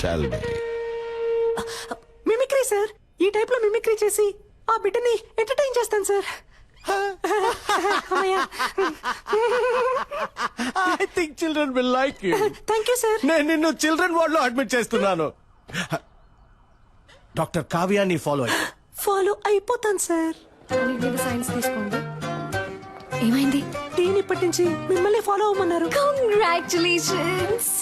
Tell me. Mimicry sir. ఈ టైప్ లో మిమిక్రీ చేసి ఆ బిడ్డని ఎంటర్టైన్ చేస్తాను sir. I think children will like you. Thank you sir. నేను నిన్ను చిల్డ్రన్ వార్డ్ లో అడ్మిట్ చేస్తున్నాను. డాక్టర్ కావ్యాన్ని ఫాలో అయిపోతాను సార్. సైన్స్ తీసుకోండి. ఏమైంది? టీని ఇప్పటి నుంచి మిమ్మల్ని ఫాలో అవ్వమన్నారు. కంగ్రాచులేషన్స్.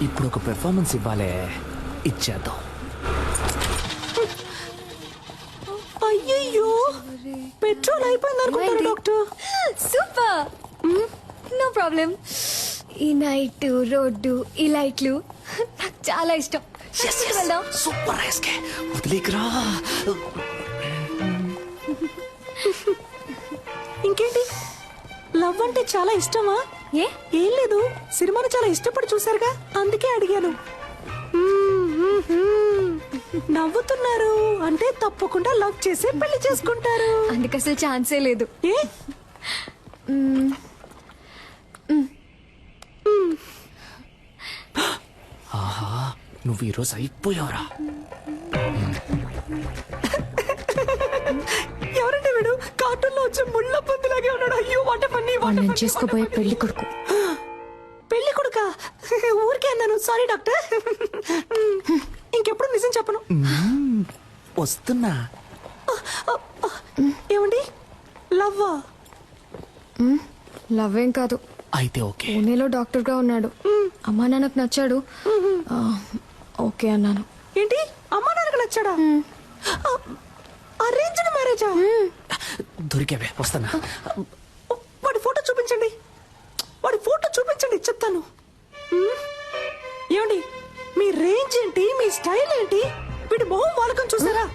ఇప్పుడు ఒక పెర్ఫార్మెన్స్ ఇవ్వాలే, ఇచ్చేద్దాం. అయ్యయ్యో, పెట్రోల్ అయిపోయింది అనుకుంటాను డాక్టర్. Super, no problem. ఈ నైట్ రోడ్డు ఈ లైట్లు నాకు చాలా ఇష్టం. వెళ్దాం. సూపర్ వదిలేకరా. ఇంకేంటి, లవ్ అంటే చాలా ఇష్టమా? ఏం లేదు, సినిమాను చాలా ఇష్టపడి చూసారుగా, అందుకే అడిగాను. నవ్వుతున్నారు అంటే తప్పకుండా లవ్ చేసి పెళ్లి చేసుకుంటారు. అందుకు అసలు ఛాన్సే లేదు. ఏ? ఆహా, నువ్వు ఈరోజు అయిపోయావురా. ఎవరంటే వీడు? కార్టూన్ లో వచ్చే ముళ్ళ పందిలాగే ఉన్నాడు. అయ్యో వాట్ ఫన్నీ. నేను చేసుకోబోయే పెళ్లి కొడుకు. పెళ్లి కొడుకా? ఊరికే అన్నాను, సారీ డాక్టర్. ఇంకెప్పుడు నిజం చెప్పను. వస్తున్నా. ఏమండి, లవ్వా? లవ్ ఏం కాదు. అయితే ఓకే. పూణేలో డాక్టర్ గా ఉన్నాడు. అమ్మా నాన్నకు నచ్చాడు. ఓకే అన్నాను. ఏంటి, అమ్మా నాన్నకు నచ్చాడా? అరేంజ్డ్ మ్యారేజా? దొరికేవే, వస్తున్నా. వాడి ఫోటో చూపించండి, వాడి ఫోటో చూపించండి, చెప్తాను. ఏమండి, మీ రేంజ్ ఏంటి, మీ స్టైల్ ఏంటి? వీడి మొహం వాలకం చూసారా?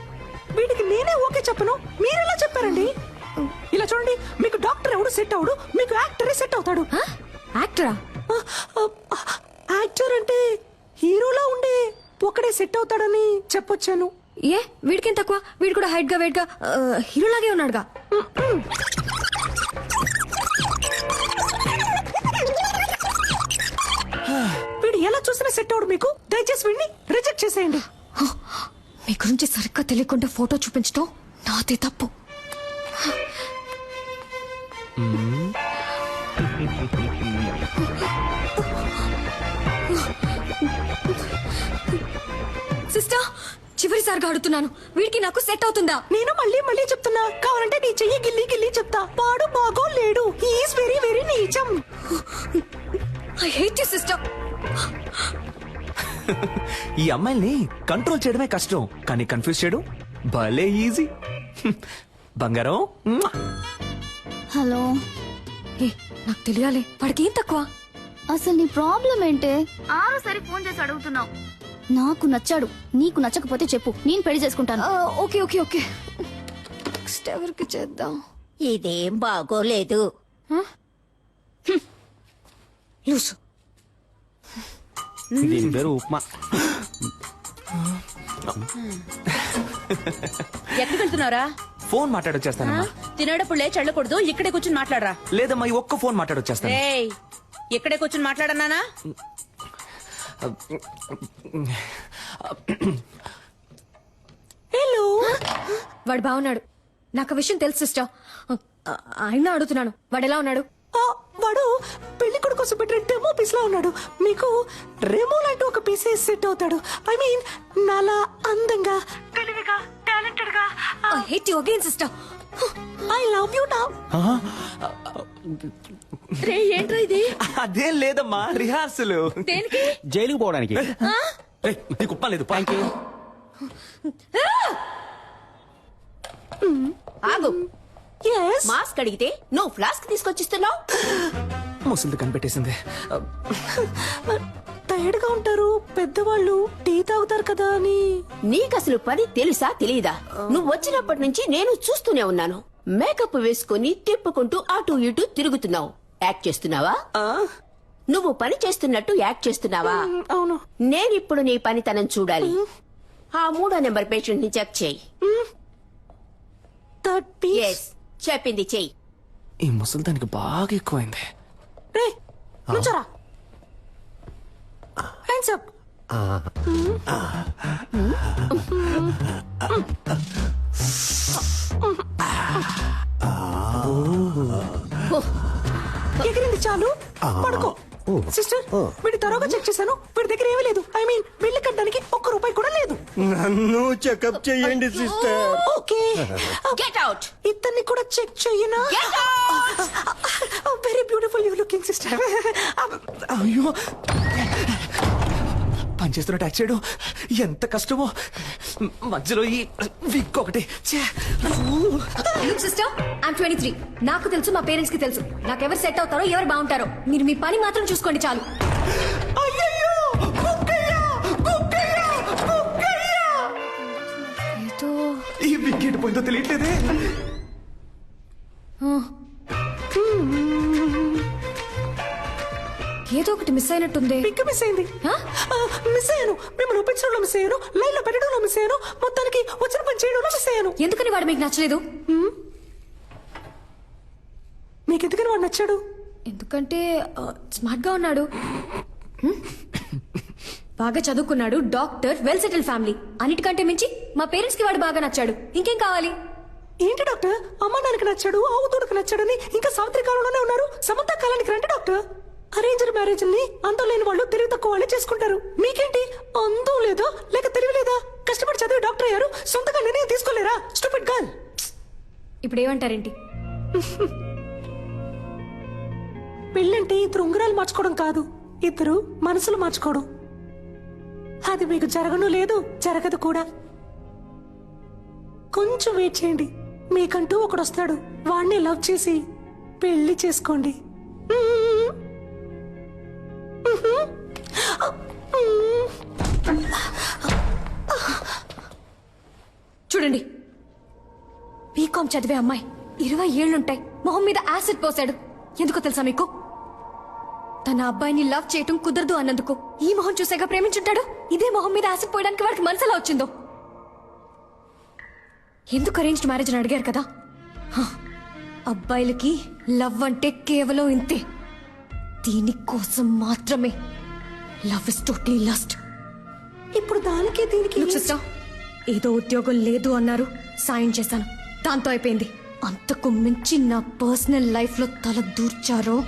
వీడికి నేనే ఓకే చెప్పను, మీరెలా చెప్పారండి? ఇలా చూడండి, మీకు డాక్టర్ ఎవడు సెట్ అవడు, మీకు యాక్టరే సెట్ అవుతాడు. యాక్టరా? యాక్టర్ అంటే హీరోలా ఉండే ఒకడే సెట్ అవుతాడని చెప్పొచ్చాను. ఏ, వీడికేం తక్కువ? వీడు కూడా హైట్ గా వెయిట్ గా హీరోలాగే ఉన్నాడుగా. వీడు ఎలా చూసినా సెట్ అవడు మీకు. దయచేసి వీడిని రిజెక్ట్ చేసేయండి. మీ గురించి సరిగ్గా తెలియకుండా ఫోటో చూపించడం నాదే తప్పు. సిస్టర్, చివరిసారిగా అడుగుతున్నాను, వీడికి నాకు సెట్ అవుతుందా? నేను మళ్ళీ మళ్ళీ చెప్తున్నా, కావాలంటే నీ చెయ్యి గిల్లి గిల్లి చెప్తా. వాడు బాగో లేడు. ఈస్ వెరీ వెరీ నీచం. I hate you sister. ఈ అమ్మాయిల్ని కంట్రోల్ చేయడమే కష్టం, కానీ కన్ఫ్యూజ్ చేయడం భలే ఈజీ. బంగారం. హలో. ఏ, నాకు తెలియాలి, వాడికి ఏం తక్కువ? అసలు నీ ప్రాబ్లం ఏంటే? ఆరోసారి ఫోన్ చేసి అడుగుతున్నావు. నాకు నచ్చాడు, నీకు నచ్చకపోతే చెప్పు, నేను పెళ్లి చేసుకుంటాను. Okay okay okay. నెక్స్ట్ ఎవరికి చేద్దాం? ఇదేం బాగోలేదు. లూసు. దీని పేరు ఉప్మా. ఎక్కడికి వెళ్తున్నారా? ఫోన్ మాట్లాడొచ్చేస్తానమ్మా. తినేటప్పుడు లేచి వెళ్ళకూడదు, ఇక్కడే కూర్చుని మాట్లాడరా. లేదమ్మా, ఈ ఒక్క ఫోన్ మాట్లాడొచ్చేస్తాను. ఏయ్, ఇక్కడే కూర్చుని మాట్లాడన్నానా? హలో. వాడు బాగున్నాడు, నాకు ఆ విషయం తెలుసు సిస్టర్. ఆయన అడుగుతున్నాను, వాడు ఎలా ఉన్నాడు? వాడు పెళ్లి కొడుకు కోసం పెట్టిన డెమో పీస్ లా ఉన్నాడు. మీకు రెమో లాంటి ఒక పీసే సెట్ అవుతాడు. ఐ మీన్ నాలా అందంగా, తెలివిగా, టాలెంటెడ్ గా. I hate you again sister. I love you now. రే, ఏంట్రా ఇది? అదేం లేదమ్మా, రిహార్సల్. దేనికి? జైలుకి పోవడానికి. నీకు ఉప్ప లేదు. ఆగు. Yes. మాస్క్ అడిగితే నువ్వు ఫ్లాస్క్ తీసుకొచ్చిస్తున్నావు. ముసలిది కనిపెట్టేసింది. టైర్డ్ గా ఉంటారు పెద్దవాళ్ళు, టీ తాగుతారు కదా అని. నీకసలు పని తెలుసా తెలీదా? నువ్వు వచ్చినప్పటి నుంచి నేను చూస్తూనే ఉన్నాను. మేకప్ వేసుకుని తిప్పుకుంటూ అటు ఇటు తిరుగుతున్నావు. యాక్ట్ చేస్తున్నావా? నువ్వు పని చేస్తున్నట్టు యాక్ట్ చేస్తున్నావా? అవును. నేనిప్పుడు నీ పనితనం చూడాలి. ఆ 3వ నెంబర్ పేషెంట్ ని చెక్ చేయి. Yes, చెప్పింది చెయ్యి. ఈ ముసలిదానికి బాగా ఎక్కువైంది. రే నుంచోరా. Hands up. ఎగిరింది చాలు, పడుకో. సిస్టర్, వీడి తరోగా చెక్ చేశాను. వీడి దగ్గర ఏమీ లేదు. ఐ మీన్ బిల్లు కట్టడానికి ₹1 కూడా లేదు. నన్ను చెకప్ చేయండి సిస్టర్. Okay, get out. ఇతన్ని కూడా చెక్ చెయ్యనా? Very beautiful you looking sister. అయ్యో, పనిచేస్తున్న ట్యాక్స్ చేయడం ఎంత కష్టమో. మధ్యలో ఈ విక్ ఒకటి. Sister, I'm 23. నాకు తెలుసు, మా పేరెంట్స్ కి తెలుసు నాకెవరు సెట్ అవుతారో, ఎవరు బాగుంటారో. మీరు మీ పని మాత్రం చూసుకోండి చాలు. ఏదో ఈ విక్ ఎటు పోయిందో తెలియట్లేదే. ఏదో ఒకటి మిస్ అయినట్టుంది. పిక్ మిస్ అయింది. మిస్ అయ్యాను. మిమ్మల్ని ఒప్పించడంలో మిస్ అయ్యాను. లైన్ లో పెట్టడంలో మిస్ అయ్యాను. మొత్తానికి వచ్చిన పని చేయడంలో మిస్ అయ్యాను. ఎందుకని వాడు మీకు నచ్చలేదు? మీకు ఎందుకని వాడు నచ్చాడు? ఎందుకంటే స్మార్ట్ గా ఉన్నాడు, బాగా చదువుకున్నాడు, డాక్టర్, వెల్ సెటిల్ ఫ్యామిలీ. అన్నిటికంటే మించి మా పేరెంట్స్ కి వాడు బాగా నచ్చాడు. ఇంకేం కావాలి? ఏంటి డాక్టర్, అమ్మ నాన్నకి నచ్చాడు, ఆవుతోడుకు నచ్చాడని ఇంకా సావిత్రి కాలంలోనే ఉన్నారు. సమంత కాలానికి రండి డాక్టర్. అరేంజ్డ్ మ్యారేజ్ ని అందం లేని వాళ్ళు తెలివి తక్కువ వాళ్ళే చేసుకుంటారు. మీకేంటి, అందం లేదా లేక తెలివి లేదా? కష్టపడి చదివి డాక్టర్ అయ్యారు, సొంతగా నిర్ణయం తీసుకోలేరా? Stupid girl. ఇప్పుడు ఏమంటారేంటి? పెళ్ళంటే ఇద్దరు ఉంగరాలు మార్చుకోవడం కాదు, ఇద్దరు మనసులు మార్చుకోవడం. అది మీకు జరగను లేదు, జరగదు కూడా. కొంచెం వెయిట్ చేయండి, మీకంటూ ఒకడు వస్తాడు. వాడిని లవ్ చేసి పెళ్లి చేసుకోండి. చూడండి, బీకాం చదివే అమ్మాయి, 20 ఏళ్లుంటాయి, మొహం మీద యాసిడ్ పోసాడు. ఎందుకో తెలుసా మీకు? తన అబ్బాయిని లవ్ చేయటం కుదరదు అన్నందుకు. ఈ మొహం చూసాక ప్రేమించుంటాడు. ఇదే మొహం మీద యాసిడ్ పోయడానికి వాడికి మనసులా వచ్చిందో. ఎందుకు అరేంజ్డ్ మ్యారేజ్ అని అడిగారు కదా? అబ్బాయిలకి లవ్ అంటే కేవలం ఇంతే. దీనికోసం మాత్రమే. Love is totally lust. ఇప్పుడు దానికి దీనికి సిస్టర్, ఏదో ఉద్యోగం లేదు అన్నారు, సాయం చేశాను, దాంతో అయిపోయింది. అంతకు మించి నా పర్సనల్ లైఫ్ లో తల దూర్చారో.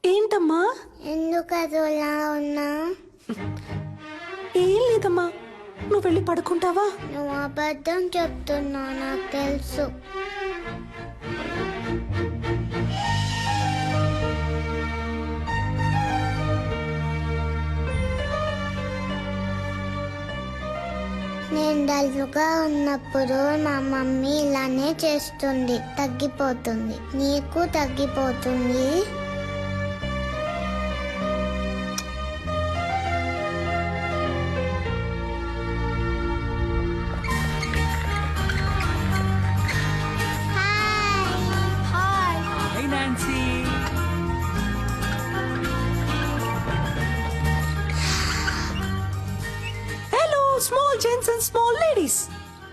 ఏంటమ్మా, ఎందుకు అదోలా ఉన్నా? ఏం లేదమ్మా, నువ్వు వెళ్ళి పడుకుంటావా? నువ్వు అబద్ధం చెప్తున్నావు, నాకు తెలుసు. నేను డల్గా ఉన్నప్పుడు మా మమ్మీ ఇలానే చేస్తుంది, తగ్గిపోతుంది. నీకు తగ్గిపోతుంది. Small gents and small ladies,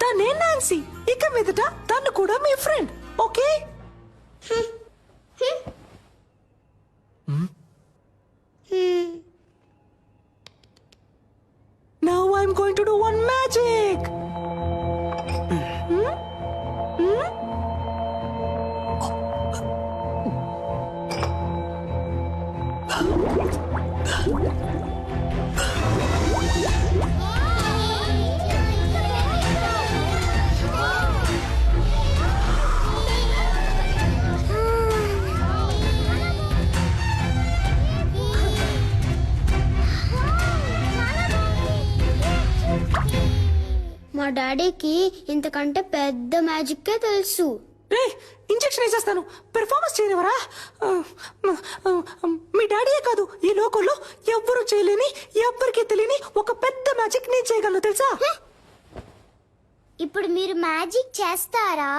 తనే నాన్సీ. ఇక మీదట తను కూడా మీ friend, okay? Now I'm going to do one magic. మా డాడీకి ఇంతకంటే పెద్ద మ్యాజిక్కే తెలుసు. ఇంజెక్షన్ వేసేస్తాను, పెర్ఫార్మెన్స్ చేయనివరా? మీ డాడీయే కాదు, ఈ లోకంలో ఎవ్వరూ చేయలేని, ఎవ్వరికీ తెలియని ఒక పెద్ద మ్యాజిక్ నేను చేయగలను తెలుసా? ఇప్పుడు మీరు మ్యాజిక్ చేస్తారా?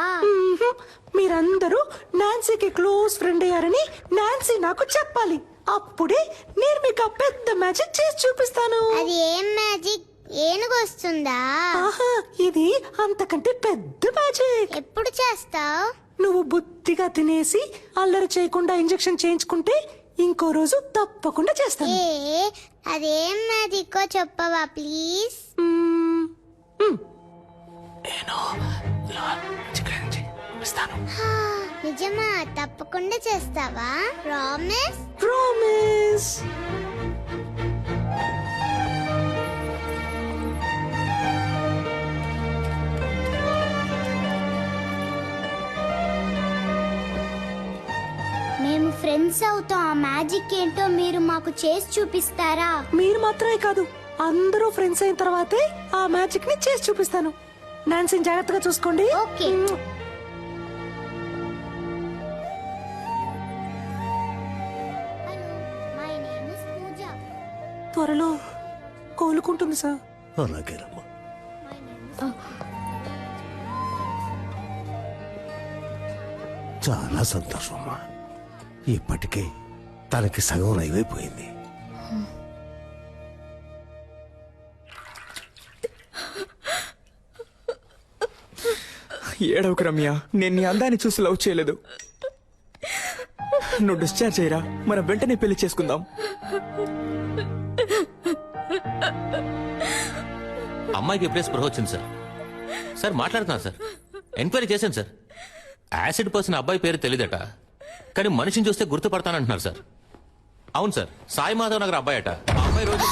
మీరందరూ నాన్సీకి క్లోజ్ ఫ్రెండ్ అయ్యారని నాన్సీ నాకు చెప్పాలి. అప్పుడే నేను మీకు ఆ పెద్ద మ్యాజిక్ చేసి చూపిస్తాను. అది ఏం మ్యాజిక్? ఏనుగు వస్తుందా? ఆహా, ఇది అంతకంటే పెద్ద మ్యాజిక్. ఎప్పుడు చేస్తావు? నువ్వు బుద్ధిగా తినేసి అల్లరి చేయకుండా ఇంజెక్షన్ చేయించుకుంటే ఇంకో రోజు తప్పకుండా చేస్తాను. అదేం మ్యాజిక్ చెప్పవా ప్లీజ్? నిజమా? తప్పకుండా చేస్తావా? ప్రామిస్? ప్రామిస్. మేము ఫ్రెండ్స్ అవుతాం. ఆ మ్యాజిక్ ఏంటో మీరు మాకు చేసి చూపిస్తారా? మీరు మాత్రమే కాదు, అందరూ ఫ్రెండ్స్ అయిన తర్వాతే ఆ మ్యాజిక్ ని చేసి చూపిస్తాను. నాన్సీని జాగ్రత్తగా చూసుకోండి. ఓకే. త్వరలో కోలుకుంటుంది సార్. అలాగేనమ్మా. చాలా సంతోషం అమ్మా. ఇప్పటికే తనకి సగం నయమైపోయింది. ఏడవకు రమ్య, నేను నీ అందాన్ని చూసి లవ్ చేయలేదు. నువ్వు డిశ్చార్జ్ అయ్యరా, మనం వెంటనే పెళ్లి చేసుకుందాం. అమ్మాయికి ఎప్పుడే స్పృహ వచ్చింది సార్. సార్ మాట్లాడుతున్నా సార్, ఎంక్వైరీ చేశాను సార్. యాసిడ్ పోసిన అబ్బాయి పేరు తెలియదట, కానీ మనిషిని చూస్తే గుర్తుపడతానంటున్నారు సార్. అవును సార్, సాయి మాధవ్ నగర్ అబ్బాయి అట. ఆ అబ్బాయి రోజు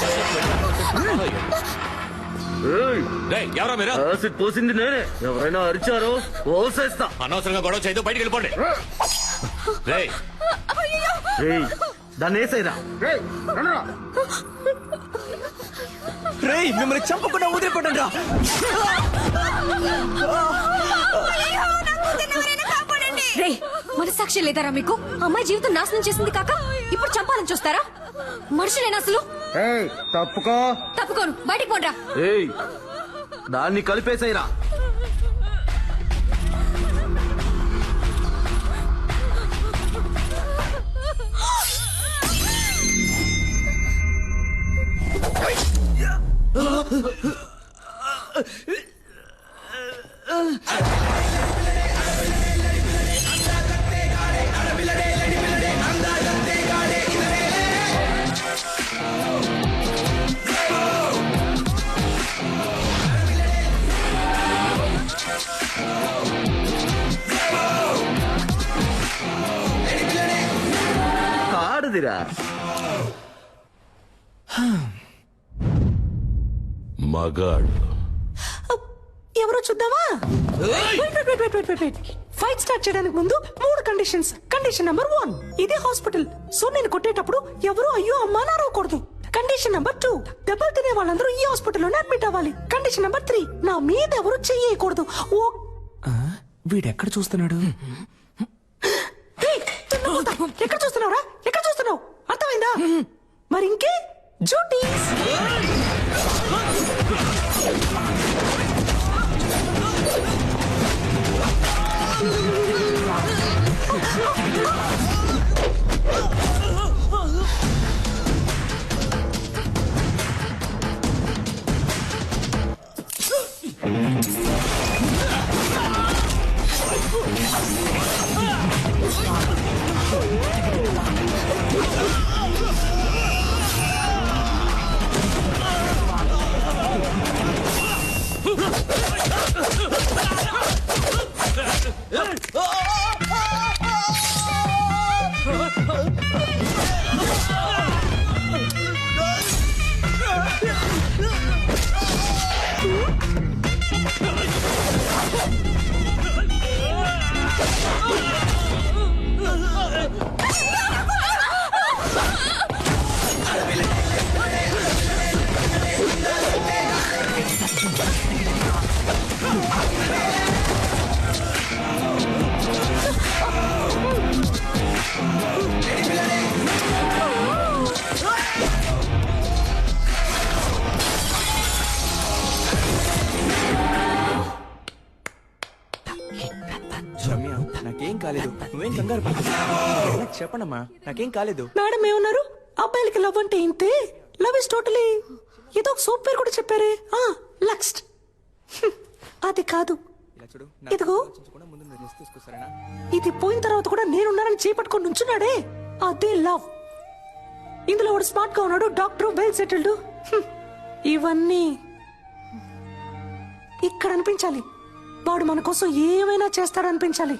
ఎవరా మీరు? యాసిడ్ పోసింది నేనే. ఎవరైనా అరిచారో ఓసేస్తా. అనవసరంగా గొడవ చేయదు, బయటికి వెళ్ళిపోండి. దాన్ని వేసేరా. రేయ్, మిమ్మల్ని చంపకుండా వదిలిపెట్టండి రా. రేయ్, మనసాక్షి లేదారా మీకు? అమ్మాయి జీవితం నాశనం చేసింది కాక ఇప్పుడు చంపాలని చూస్తారా? మనుషులేనా అసలు? తప్పుకో. తప్పుకోను, బయటికి పోండ్రా. దాన్ని కలిపేసేరా. ఆడదిరా. మగాడు ఎవరో చూద్దామా? ఫైట్ స్టార్ట్ చేయడానికి ముందు 3 కండిషన్స్. కండిషన్ నెంబర్ 1, ఇది హాస్పిటల్, సో నేను కొట్టేటప్పుడు ఎవరు అయ్యో అమ్మా నారవకూడదు. కండిషన్ నెంబర్ 2, దెబ్బలు తినే వాళ్ళందరూ ఈ హాస్పిటల్లోనే అడ్మిట్ అవ్వాలి. కండిషన్ నెంబర్ 3, నా మీద ఎవరు చెయ్యకూడదు. వీడెక్కడ చూస్తున్నాడు? ఎక్కడ చూస్తున్నావురా? ఎక్కడ చూస్తున్నావు? అర్థమైందా? మరి ఇంకే డ్యూటీస్. రమ్య నాకేం కాలేదు, నువ్వేం కంగారు చెప్పండమ్మా, నాకేం కాలేదు. మేడం ఏమన్నారు? అబ్బాయిలకి లవ్ అంటే ఇంతే, లవ్ ఇస్ టోటలీ ఏదో ఒక సోప్ పేరు కూడా చెప్పారే, లక్స్ట్. అది కాదు, ఇదిగో ఇది పోయిన తర్వాత కూడా నేనున్నానని చేపట్టుకొని నుంచున్నాడే, అదే లవ్. ఇందులో వాడు స్మార్ట్ గా ఉన్నాడు, డాక్టర్, వెల్ సెటిల్డ్. ఇవన్నీ ఇక్కడ అనిపించాలి. వాడు మన కోసం ఏమైనా చేస్తాడనిపించాలి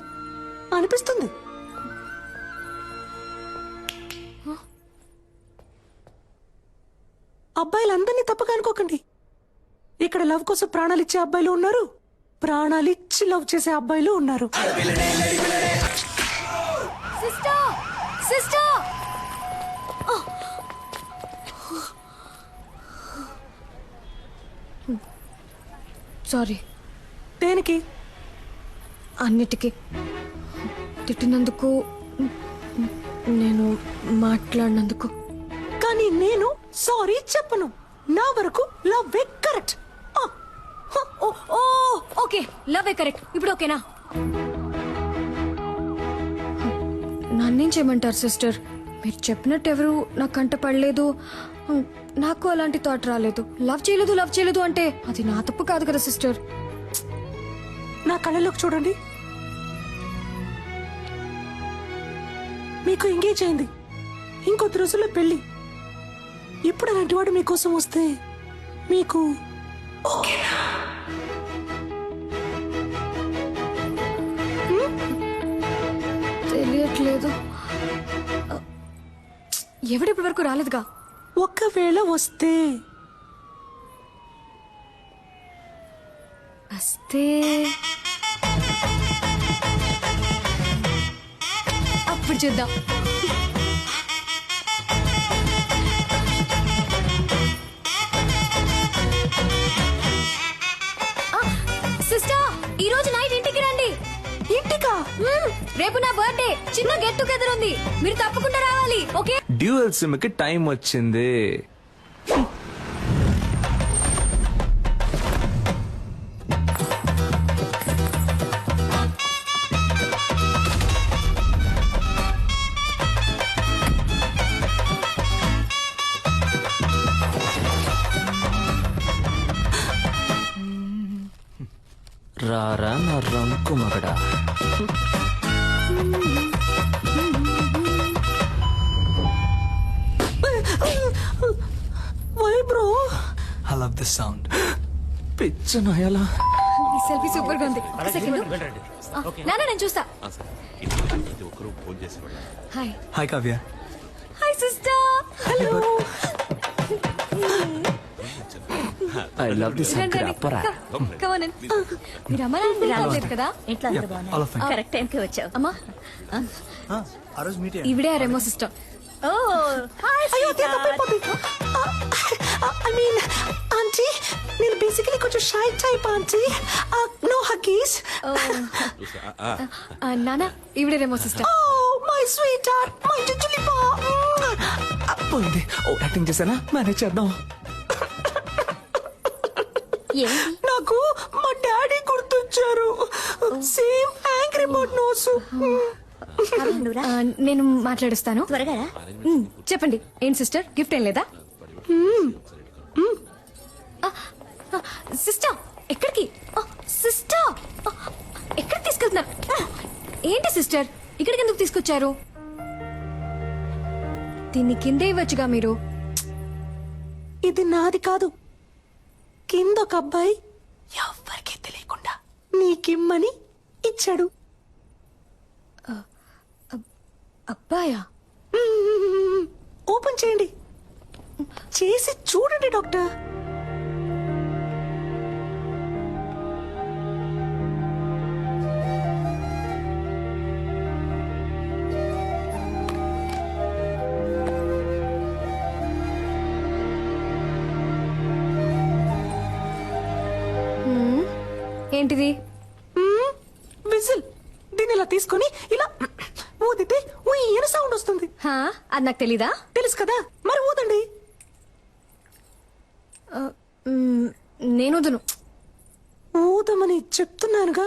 అనిపిస్తుంది. అబ్బాయిలందరినీ తప్పగా అనుకోకండి. ఇక్కడ లవ్ కోసం ప్రాణాలు ఇచ్చే అబ్బాయిలు ఉన్నారు, ప్రాణాలు ఇచ్చి లవ్ చేసే అబ్బాయిలు ఉన్నారు. Sister sister sorry. దేనికి? అన్నిటికీ. తిట్టినందుకు, నేను మాట్లాడినందుకు. కానీ నేను సారీ చెప్పను. నా వరకు love correct. Okay, love correct. ఇప్పుడు ఓకేనా? నన్నేం చేయమంటారు సిస్టర్? మీరు చెప్పినట్టు ఎవరు నా కంట పడలేదు, నాకు అలాంటి థాట్ రాలేదు. లవ్ చేయలేదు అంటే అది నా తప్పు కాదు కదా సిస్టర్. నా కళ్ళలోకి చూడండి. మీకు ఎంగేజ్ అయింది, ఇంకొద్ది రోజుల్లో పెళ్లి. ఇప్పుడు అలాంటి వాడు మీకోసం వస్తే మీకు తెలియట్లేదు. ఎవడిప్పటి వరకు రాలేదుగా. ఒకవేళ వస్తే అప్పుడు చూద్దాం. సిస్టర్, ఈ రోజు నైట్ ఇంటికి రండి. ఇంటికా? రేపు నా బర్త్డే, చిన్న గెట్ టుగెదర్ ఉంది, మీరు తప్పకుండా రావాలి. ఓకే? డ్యూయల్ సిమ్ కి టైం వచ్చింది. రారా నా రంకు మగడా. Why bro? I love this sound. పిచ్చ నయలా. ఈ సెల్ఫీ సూపర్ గా ఉంది. ఒక సెకండ్. నాన్న నేను చూస్తా. Hi. Hi Kavya. Hi sister. Hello. I love this sound. అప్పరా. Come on in. మీరు అమ్మ నాన్న రాలేదు కదా? ఎట్లా అందరూ బాగున్నారు? కరెక్ట్ టైంకి వచ్చావు. అమ్మా, ఆ రోజు మీట్ ఇవిడే Remo sister. Oh hi. I mean aunty, నేను బేసికలీ కొంచెం shy type aunty. No huggies. నాన్న, ఇవిడే Remo sister. Oh my sweet heart, my చుచులిపా. పోయింది. ఓ యాక్టింగ్ చేశానా? మేనేజ్ చేద్దాం. నాకు మా డాడీ గుర్తొచ్చారు. Same angry bird nose. నేను మాట్లాడిస్తాను. త్వరగా చెప్పండి. ఏం సిస్టర్, గిఫ్ట్ ఏం లేదా? సిస్టర్ ఎక్కడికి? సిస్టర్ ఎక్కడికి తీసుకెళ్తున్నారు? ఏంటి సిస్టర్, ఇక్కడికి ఎందుకు తీసుకొచ్చారు? దీన్ని కిందే ఇవ్వచ్చుగా మీరు. ఇది నాది కాదు. కింద ఒక అబ్బాయి ఎవ్వరికీ తెలియకుండా నీకిమ్మని ఇచ్చాడు. అబ్బాయా? ఓపెన్ చేయండి, చేసి చూడండి డాక్టర్. ఏంటిది? విజిల్. దీన్ని ఇలా తీసుకొని ఇలా ఊదితే ఉయ్యన సౌండ్ వస్తుంది. అది నాకు తెలీదా? తెలుసు కదా, మరి ఊదండి. నేను ఊదును. ఊదమని చెప్తున్నానుగా.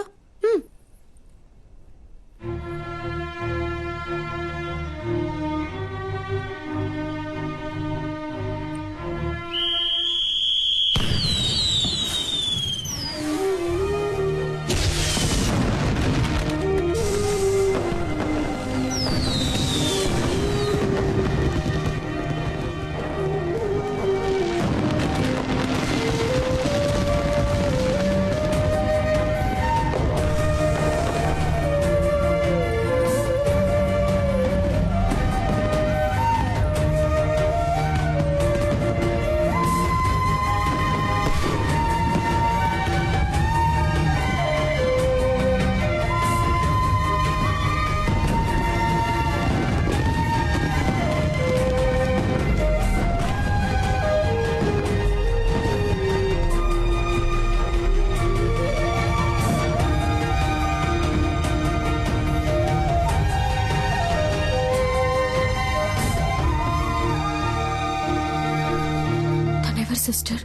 సిస్టర్,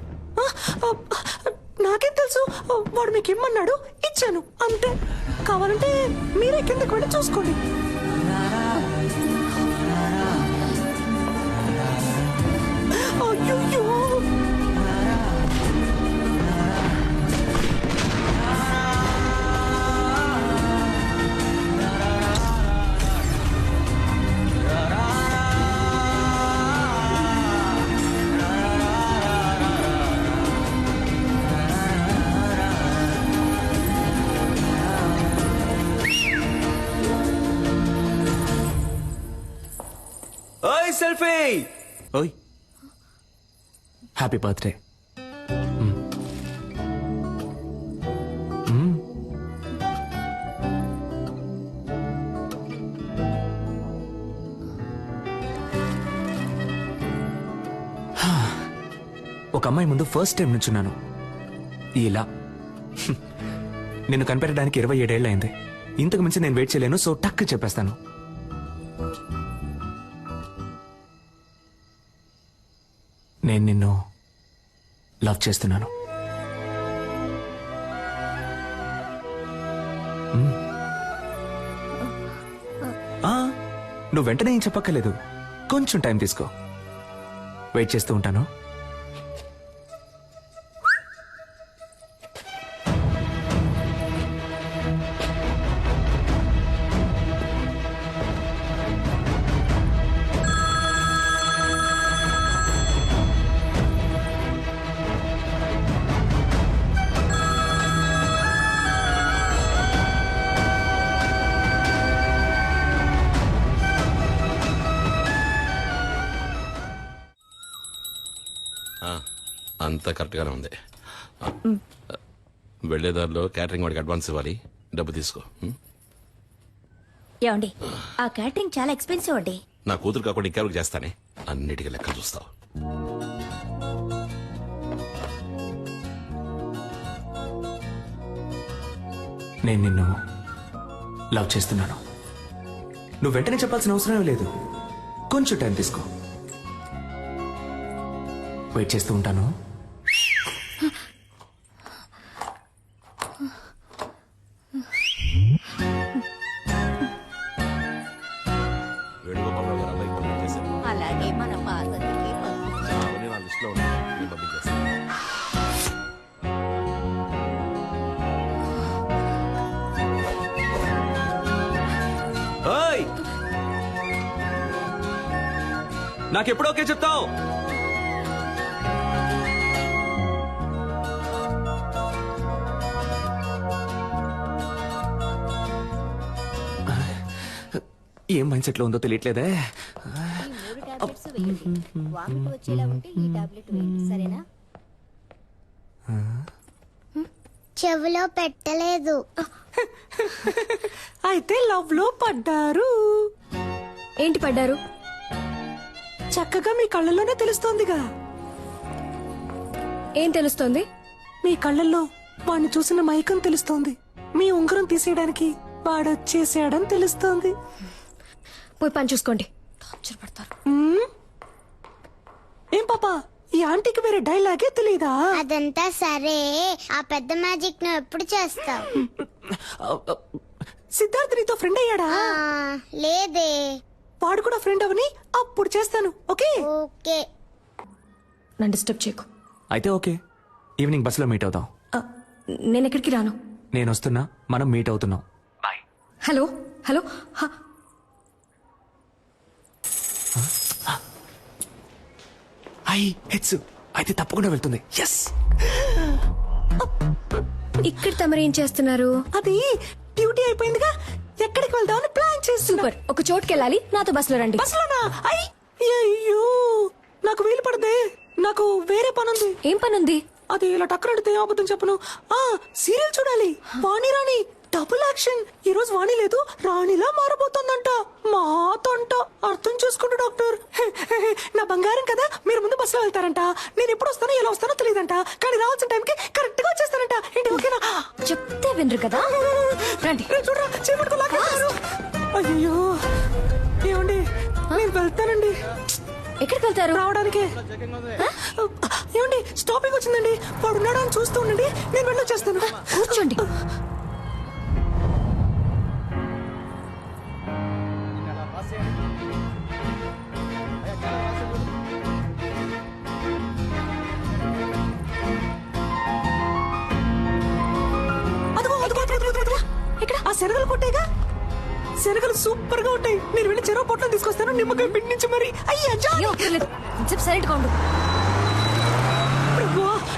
నాకేం తెలుసు. వాడు మీకు ఇమ్మన్నాడు, ఇచ్చాను అంతే. కావాలంటే మీరే కిందకి వెళ్ళి చూసుకోండి. అయ్యో, ఓయ్ సెల్ఫీ. ఓయ్ హ్యాపీ బర్త్డే. ఒక అమ్మాయి ముందు ఫస్ట్ టైం నుంచున్నాను ఇలా. నిన్ను కనిపెట్టడానికి 27 ఏళ్ళు అయింది. ఇంతకు మించి నేను వెయిట్ చేయలేను, సో టక్ చెప్పేస్తాను. నేను నిన్ను లవ్ చేస్తున్నాను. నువ్వు వెంటనే ఏం చెప్పక్కర్లేదు, కొంచెం టైం తీసుకో. వెయిట్ చేస్తూ ఉంటాను. అంతా కరెక్ట్ గానే ఉంది. వెళ్లేదారిలో క్యాటరింగ్ వాడికి అడ్వాన్స్ ఇవ్వాలి, డబ్బు తీసుకో. ఏమండి, ఆ క్యాటరింగ్ చాలా ఎక్స్పెన్సివ్ అండి. నా కూతురు కాకుండా ఇంకెవరికి చేస్తానే, అన్నిటికీ లెక్క చూస్తావు. నేను నిన్ను లవ్ చేస్తున్నాను. నువ్వు వెంటనే చెప్పాల్సిన అవసరం లేదు, కొంచెం టైం తీసుకో. వెయిట్ చేస్తూ ఉంటాను. అలాగే మన పార్వతికి నాకెప్పుడు ఓకే చెప్తావు? ఏం మైండ్ సెట్ లో ఉందో తెలియట్లేదే. చెవిలో పెట్టలేదు. అయితే లవ్ లో పడ్డారు. ఏంటి పడ్డారు? చక్కగా మీ కళ్ళల్లోనే తెలుస్తోందిగా. ఏం తెలుస్తోంది? మీ కళ్ళల్లో వాడిని చూసిన మైకం తెలుస్తోంది. మీ ఉంగరం తీసేయడానికి వాడొచ్చేసాడని తెలుస్తోంది. పోయి పని చూసుకోండి. టార్చర్ పడతారు. ఏం పాపా, ఈ ఆంటీకి వేరే డైలాగే తెలీదా? అదంతా సరే, ఆ పెద్ద మ్యాజిక్ నువ్వు ఎప్పుడు చేస్తావు? సిద్ధార్థ్ నీతో ఫ్రెండ్ అయ్యాడా? లేదే. వాడు కూడా ఫ్రెండ్ అవని అప్పుడు చేస్తాను. Okay okay. నన్ను డిస్టర్బ్ చేయకు. అయితే ఓకే, ఈవినింగ్ బస్సులో మీట్ అవుదాం. నేను ఎక్కడికి రాను. నేను వస్తున్నా, మనం మీట్ అవుతున్నాం. బాయ్. Hello hello. అయితే తప్పకుండా వెళ్తుంది. ఎస్. ఇక్కడ తమరేం చేస్తున్నారు? అది డ్యూటీ అయిపోయిందిగా, ఎక్కడికి వెళ్దామని ప్లాన్ చేసి. సూపర్. ఒక చోటుకి వెళ్ళాలి, నాతో బస్సులో రండి. బస్సులోనా? అయ్యో, నాకు వీలు పడదే, నాకు వేరే పనుంది. ఏం పనుంది? అది ఇలా టక్కరడితే అబద్ధం చెప్పను. సీరియల్ చూడాలి. వాణి రాణి డబుల్ యాక్షన్. ఈ రోజు వాణి లేదు, రాణిలా మారబోతోందంట. మాతంట. అర్థం చేసుకుంటూ డాక్టర్. నా బంగారం కదా, మీరు ముందు బస్సులో వెళ్తారంట. నేను ఎప్పుడు వస్తానో ఎలా వస్తానో తెలియదంట, కానీ రావాల్సిన టైంకి కరెక్ట్ గా వచ్చేస్తారంట. ఏంటి ఓకేనా? చెప్తే వినరు కదా. రండి. చూడరా, చేపట్టుకు లాగేస్తారు. అయ్యో ఏమండి, నేను వెళ్తానండి. ఎక్కడికి వెళ్తారు? రావడానికి. ఏమండి, స్టాపింగ్ వచ్చిందండి. వాడు ఉన్నాడా అని చూస్తూ ఉండండి, నేను వెళ్ళొచ్చేస్తాను. కూర్చోండి. ఆ శనగలు కొట్టేగా, శనగలు సూపర్ గా ఉంటాయి. నేను వెళ్ళి చెరువు పొట్టలు తీసుకొస్తాను, నిమ్మకాయ పిండి నుంచి మరి. సైలెంట్ గా ఉండు.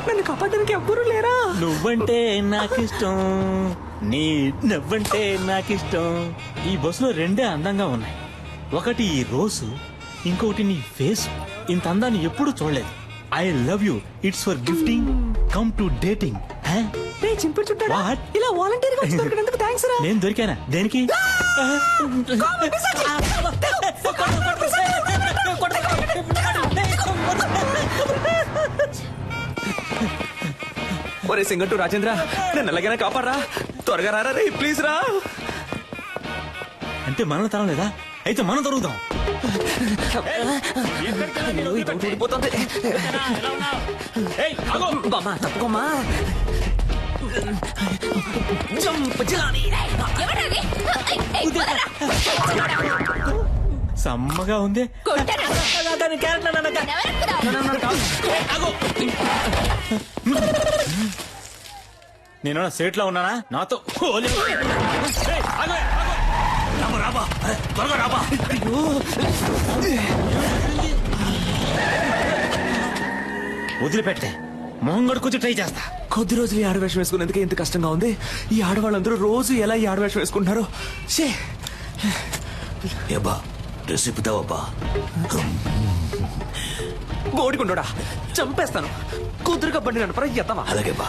నన్ను కాపాడడానికి ఎవ్వరూ లేరా? నువ్వంటే నాకిష్టం, నీ నవ్వంటే నాకిష్టం. ఈ బస్సులో రెండే అందంగా ఉన్నాయి. ఒకటి ఈ రోజు, ఇంకొకటి నీ ఫేస్. ఇంత అందాన్ని ఎప్పుడు చూడలేదు. I love you. It's for gifting, come to dating. చింపుడు చుట్టాడా? ఇలా వాలంటీర్ గా వచ్చి దొరికినందుకు థాంక్స్ రా. నేను దొరికానా? దేనికి? ఒరే సింగట్టు రాజేంద్ర, నేను ఎలాగైనా కాపాడరా, త్వరగా రారా రే, ప్లీజ్ రా. అంటే మనం తరం లేదా? అయితే మనం దొరుకుతాం. తప్పుకోమ్మా. సమ్మగా ఉంది. నేను సేట్ లో ఉన్నానా? నాతో వదిలిపెట్టే, మొహం కడుకొచ్చి ట్రై చేస్తా. కొద్ది రోజులు ఈ ఆడవేషం వేసుకునేందుకే ఇంత కష్టంగా ఉంది. ఈ ఆడవాళ్ళందరూ రోజు ఎలా ఈ ఆడవేషం వేసుకుంటున్నారు. డ్రెస్ ఇప్పుతావబ్బా. గోడికుండోడా, చంపేస్తాను. కుదురుగా బండి నడపరా ఎత్తవా? అలాగే బా.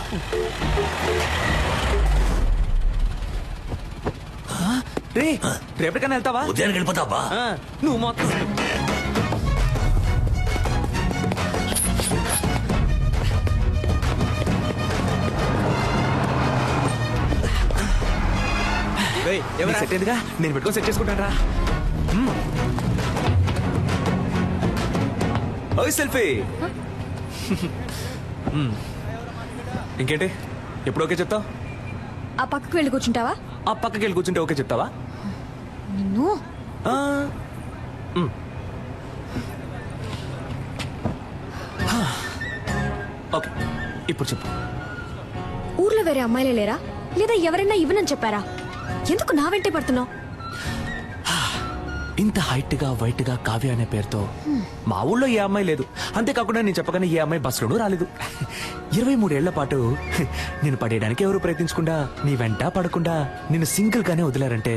రే, రేపటికన్నా వెళ్తావా? ఉదయానికి వెళ్ళిపోతావా? నువ్వు మొత్తం సెట్ అయిందిగా, నేను పెట్టుకొని సెట్ చేసుకుంటాను రా. ఓయ్ సెల్ఫీ. ఇంకేంటి, ఎప్పుడు ఓకే చెప్తావు? ఆ పక్కకు వెళ్ళి కూర్చుంటావా? ఆ పక్కకి వెళ్ళి కూర్చుంటే ఓకే చెప్తావా? నిన్ను ఓకే, ఇప్పుడు చెప్పు. ఊర్లో వేరే అమ్మాయిలే లేరా, లేదా ఎవరైనా ఇవ్వనని చెప్పారా? ఎందుకు నా వెంటే పడుతున్నావు? ఇంత హైట్ గా వైట్ గా కావ్య అనే పేరుతో మా ఊళ్ళో ఏ అమ్మాయి లేదు. అంతేకాకుండా నేను చెప్పగానే ఏ అమ్మాయి బస్సులోనూ రాలేదు. 23 ఏళ్ల పాటు నేను పడేయడానికి ఎవరు ప్రయత్నించకుండా, నీ వెంట పడకుండా నిన్ను సింగిల్ గానే వదిలారంటే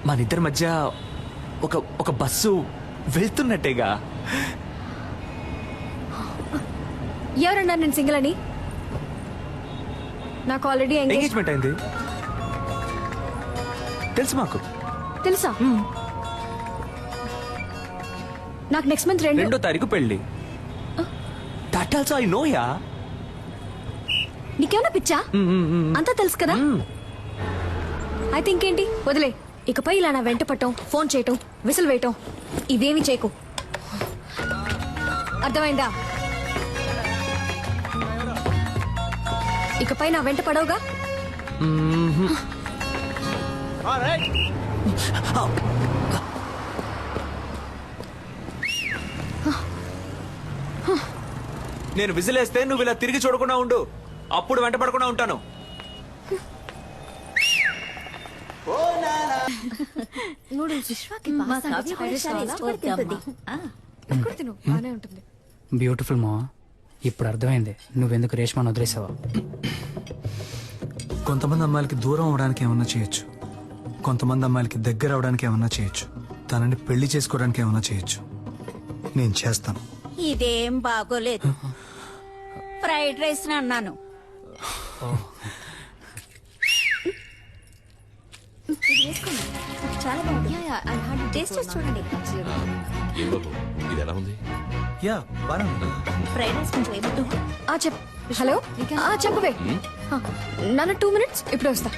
మన ఇద్దరి మధ్య ఒక బస్సు వెళ్తున్నట్టేగా. ఎవరన్నారు నేను సింగిల్ అని? నాకు ఆల్రెడీ ఎంగేజ్మెంట్ అయింది, తెలుసు మాకు. తెలుసా? నాకు నెక్స్ట్ మంత్ 2వ తారీఖు పెళ్లి. That also I know yeah. నీకేమన్నా పిచ్చా? అంతా తెలుసు కదా. అయితే ఇంకేంటి, వదిలే. ఇకపై ఇలా నా వెంట పట్టం, ఫోన్ చేయటం, విసిల్ వేయటం ఇవేమి చేయకు. అర్థమైందా? ఇకపై నా వెంట పడవుగా. నేను విజిలేస్తే నువ్వు ఇలా తిరిగి చూడకుండా ఉండు, అప్పుడు వెంట పడకుండా ఉంటాను. బ్యూటిఫుల్ మా. ఇప్పుడు అర్థమైంది నువ్వెందుకు రేష్మాను వదిలేసావా. కొంతమంది అమ్మాయిలకి దూరం అవడానికి ఏమన్నా చేయొచ్చు, కొంతమంది అమ్మాయిలకి దగ్గర అవడానికి ఏమన్నా చేయొచ్చు, తనని పెళ్లి చేసుకోవడానికి ఏమన్నా చేయొచ్చు. నేను చేస్తాను. ఇదేం బాగోలేదు. ఫ్రైడ్ రైస్ అన్నాను. చాలా బాగుంది. టేస్ట్ చేసి చూడండి. ఇది ఎలా ఉంది? యా బాగా ఫ్రైడ్ రైస్ కొంచెం ఏమిటో. హలో, చెప్పవే. నన్ను 2 minutes, ఇప్పుడు వస్తా.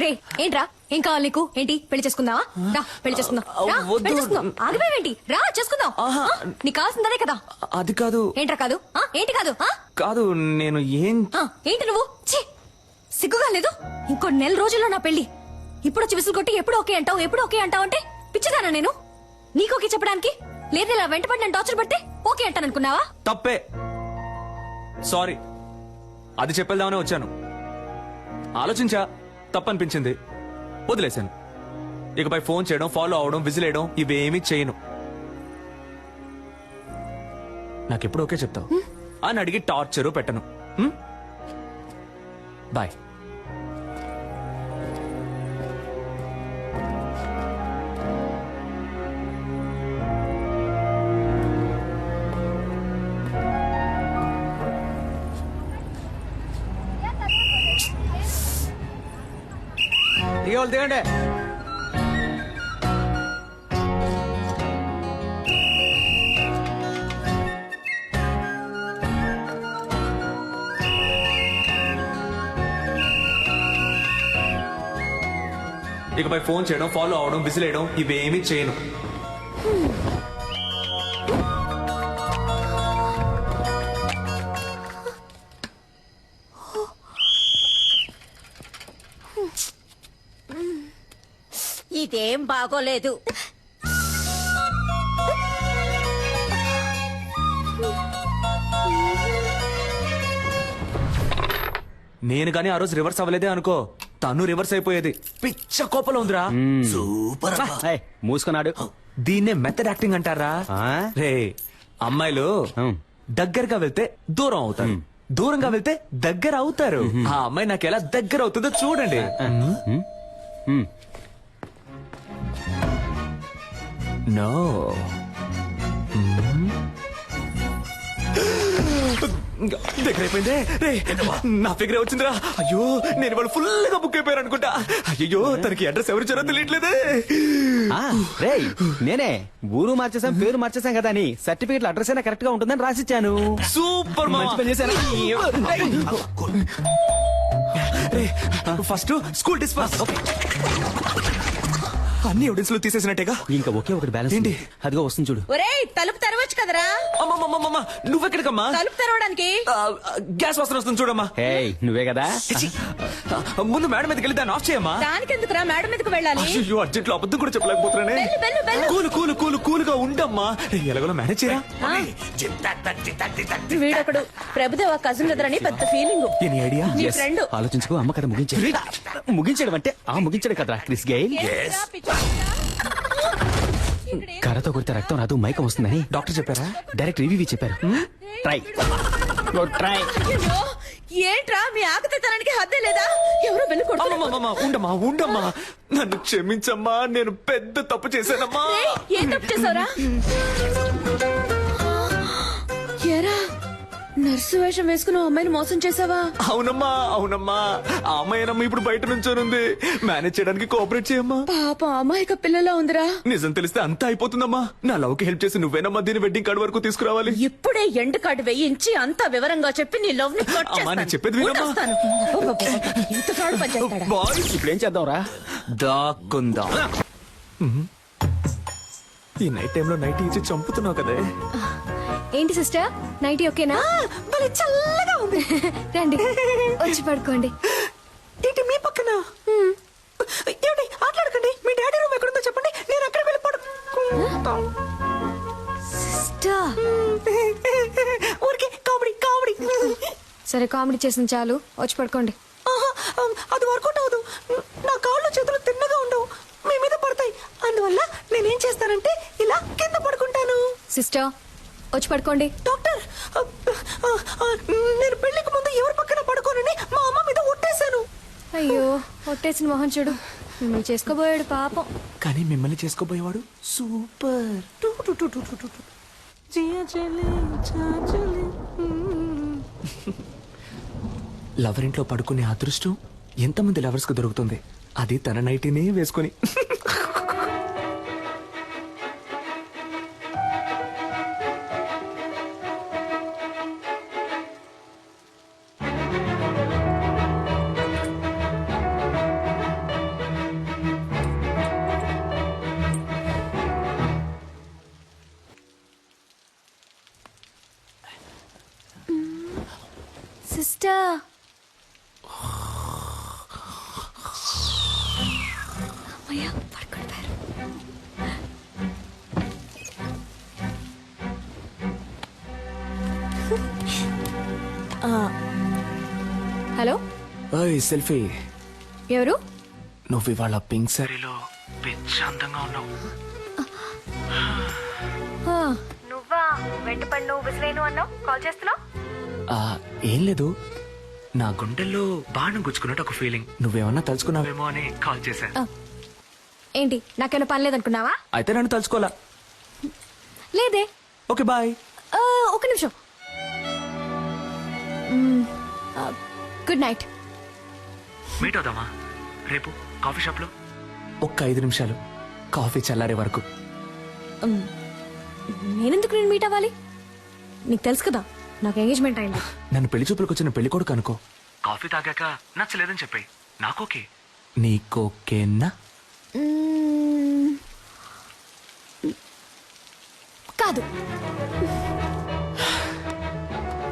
రే, ఏంట్రా, ఏం కావాలి నీకు? ఏంటి, పెళ్లి చేసుకుందావా? రా, పెళ్లి చేసుకుందాం. రా, పెళ్లి చేసుకుందాం. ఆగిపోయావేంటి? రా, చేసుకుందాం. నీకు కావాల్సిందే కదా. అది కాదు. ఏంట్రా కాదు? ఏంటి కాదు? కాదు, నేను ఏంటి నువ్వు? ఛీ, సిగ్గుగా లేదు? ఇంకో 1 నెల రోజుల్లో నా పెళ్లి. ఇప్పుడు వచ్చి విసులు కొట్టి ఎప్పుడు ఓకే అంటావు, ఎప్పుడు ఓకే అంటావు అంటే పిచ్చిదానా నేను? నీకు ఓకే చెప్పడానికి? లేదా ఇలా వెంటపడి నేను టార్చర్ పడితే ఓకే అంటాను అనుకున్నావా? తప్పే, సారీ. అది చెప్పేద్దామనే వచ్చాను. ఆలోచించా, తప్పనిపించింది, వదిలేశాను. ఇకపై ఫోన్ చేయడం, ఫాలో అవడం, విజిలేయడం ఇవేమీ చేయను. నాకెప్పుడు ఓకే చెప్తావు అని అడిగి టార్చరు పెట్టను. బాయ్. దిగండి. ఇకపై ఫోన్ చేయడం, ఫాలో అవడం, విజిలేయడం ఇవేమీ చేయను. ఇదేం బాగోలేదు. నేను గానీ ఆ రోజు రివర్స్ అవ్వలేదే అనుకో, తను రివర్స్ అయిపోయేది. పిచ్చ కోపంలో ఉందిరా. సూపర్. మూసుకున్నాడు. దీన్నే మెథడ్ యాక్టింగ్ అంటారా? రే, అమ్మాయిలు దగ్గరగా వెళ్తే దూరం అవుతారు, దూరంగా వెళ్తే దగ్గర అవుతారు. ఆ అమ్మాయి నాకు ఎలా దగ్గర అవుతుందో చూడండి. నో, దగ్గర అయిపోయిందే. రే, నా ఫిగర్ వచ్చిందిరా. అయ్యో, నేను వాళ్ళు ఫుల్ గా బుక్ అయిపోయారు అనుకుంటా. అయ్యో, తనకి అడ్రస్ ఎవరు ఇచ్చారో తెలియట్లేదే. రే, నేనే ఊరు మార్చేసాం, పేరు మార్చేసాం కదా అని సర్టిఫికెట్ అడ్రస్ అయినా కరెక్ట్ గా ఉంటుందని రాసిచ్చాను. సూపర్, మంచి పని చేశాను. First school disperse. అన్ని ఎవిడెన్స్ లో తీసేసినట్టేగా. ఇంకా ఒకే ఒకటి బ్యాలెన్స్ ఏంటి? అదిగో వస్తుంది చూడు. ఒరేయ్, తలుపు తెరవచ్చు కదరా. నువ్వెక్కడికమ్మా? తలుపు తెరవడానికి గ్యాస్ వాసన వస్తుంది చూడమ్మా. నువ్వే కదా. ముందు మేడం మీదకి వెళ్ళి దాన్ని ఆఫ్ చేయమ్మా. దానికెందుకురా మేడం మీదకి వెళ్ళాలి? అయ్యో, అర్జెంట్ లో అబద్ధం కూడా చెప్పలేకపోతున్నానే. కూలు కూలు కూలు కూలుగా ఉండమ్మా. ఎలాగో మేనేజ్ చేయరా. వీడొకడు ప్రభుదేవ కజిన్ ఎదురని పెద్ద ఫీలింగ్. Any idea? నీ ఫ్రెండ్. ఆలోచించుకో, అమ్మ కదా ముగించాడు. ముగించడం అంటే ముగించడం కదరా క్రిస్ గెయిల్. కర్రతో కొడితే రక్తం రాదు, మైకం వస్తుందని డాక్టర్ చెప్పారా? డైరెక్ట్ రివ్యూ చెప్పారు. ట్రై ఏంట్రా, మీ ఆకతానికి హద్దే లేదా? ఎవరో బెల్లు కొడుతున్నా. ఉండమ్మా, ఉండమ్మా, నన్ను క్షమించమ్మా. నేను పెద్ద తప్పు చేశానమ్మా. ఏం తప్పు చేసావురా? ఎరా, నర్సు వేషం వేసుకుని ఆ అమ్మాయిని మోసం చేసావా? అవునమ్మా అవునమ్మా, ఆ అమ్మాయినమ్మా ఇప్పుడు బయట నుంచోనుంది. మేనేజ్ చేయడానికి కోఆపరేట్ చేయమ్మా. పాప అమాయక పిల్లలా ఉందిరా. నిజం తెలిస్తే అంతా అయిపోతుందమ్మా. నా లవ్ కి హెల్ప్ చేసి నువ్వేనమ్మా దీని వెడ్డింగ్ కార్డ్ వరకు తీసుకురావాలి. ఇప్పుడే ఎండ్ కార్డు వేయించి అంతా వివరంగా చెప్పి నీ లవ్ ని కట్ అమ్మా, నేను చెప్పేది వినమ్మా. చేస్తాను. ఇంత ఫ్రాడ్ పని చేస్తాడా? బాయ్స్ ఇప్పుడు ఏం చేద్దాంరా? దాక్కుందాం. ఈ నైట్ టైంలో నైట్ ఇచ్చి చంపుతున్నావు కదే. ఏంటి సిస్టర్, నైటీ ఓకేనా? భలే చల్లగా ఉంది. రండి వచ్చి పడుకోండి. ఏంటి మీ పక్కన? ఏమిటి ఆటలాడకండి. మీ డాడీ రూమ్ ఎక్కడుందో చెప్పండి, నేను అక్కడికి వెళ్ళి పడుకుంటాను. సిస్టర్ ఊరికే కామెడీ కామెడీ. సరే కామెడీ చేసిన చాలు, వచ్చి పడుకోండి. అది వర్కౌట్ అవ్వదు. నా కాళ్ళు చేతులు తిన్నగా ఉండవు, మీ మీద పడతాయి. అందువల్ల నేనేం చేస్తానంటే ఇలా కింద పడుకుంటాను. సిస్టర్ వచ్చి పడుకోండి. డాక్టర్, నేను పెళ్లికి ముందు ఎవరి పక్కన పడుకోనని మా అమ్మ మీద ఒట్టేశాను. అయ్యో ఒట్టేసిన మొహం చూడు. మిమ్మల్ని చేసుకోబోయాడు పాపం. కానీ మిమ్మల్ని చేసుకోబోయేవాడు సూపర్. లవర్ ఇంట్లో పడుకునే అదృష్టం ఎంతమంది లవర్స్ కు దొరుకుతుంది, అది తన నైటీనే వేసుకుని. సిస్టర్ అమ్మయ్య పడుకుంటారు. హలో ఓయ్ సెల్ఫీ, ఎవరు? నువ్వు ఇవాళ పింక్ సారీలో పిచ్చి అందంగా ఉన్నావు. నువ్వా? వెంటపడి నువ్వు విసిరేను అన్నావు, కాల్ చేస్తున్నావు? ఏం లేదు, నా గుండెల్లో బాణం గుచ్చుకున్నట్టు ఒక ఫీలింగ్. నువ్వేమన్నా తలుచుకున్నావేమో అని కాల్ చేశాను. ఏంటి నాకేమైనా పని లేదనుకున్నావా? అయితే నన్ను తలుచుకోవాలా? లేదే. Okay bye. ఒక నిమిషం. Good night. మీట్ అవుదామా రేపు కాఫీ షాప్ లో? ఒక్క 5 నిమిషాలు, కాఫీ చల్లారే వరకు. నేనెందుకు నేను మీట్ అవ్వాలి? నీకు తెలుసు కదా నాకు ఎంగేజ్మెంట్ అయింది. నన్ను పెళ్లి చూపులకు వచ్చిన పెళ్లి కొడుకు అనుకో. కాఫీ తాగాక నచ్చలేదని చెప్పాయి, నాకోకే. నీకోకేనా? కాదు.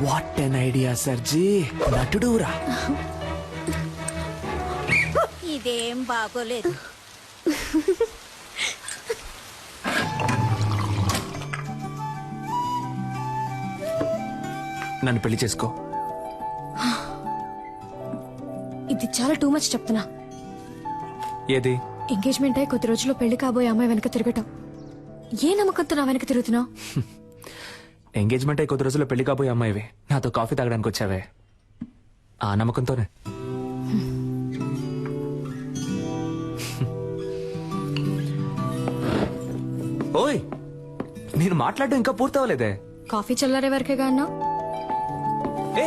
వాట్ ఎన్ ఐడియా సర్జీ, నటుడురా. ఇదేం బాగోలేదు. నన్ను పెళ్లి చేసుకో. ఇది చాలా టూ మచ్ చెప్తున్నా. ఏది? ఎంగేజ్మెంట్ అయి కొద్ది రోజుల్లో పెళ్లి కాబోయే అమ్మాయి వెనక తిరగటం. ఏ నమ్మకంతో నా వెనక తిరుగుతున్నావు? ఎంగేజ్మెంట్ అయి కొద్ది రోజుల్లో పెళ్లి కాబోయే అమ్మాయివే నాతో కాఫీ తాగడానికి వచ్చావే, ఆ నమ్మకంతోనే. ఓయ్, నేను మాట్లాడడం ఇంకా పూర్తవలేదే. కాఫీ చల్లారే వరకేగా అన్నావు.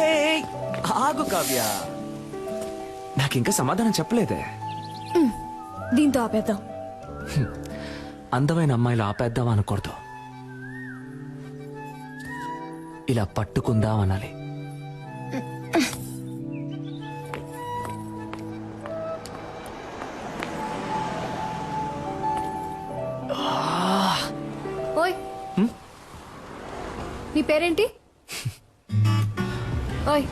ఏయ్, ఆగు కావ్య, నాకింకా సమాధానం చెప్పలేదే. దీంతో ఆపేద్దాం. అందమైన అమ్మాయిలు ఆపేద్దాం అనకూడదు, ఇలా పట్టుకుందాం అనాలి. ఓయ్, నీ పేరేంటి? ఓయ్,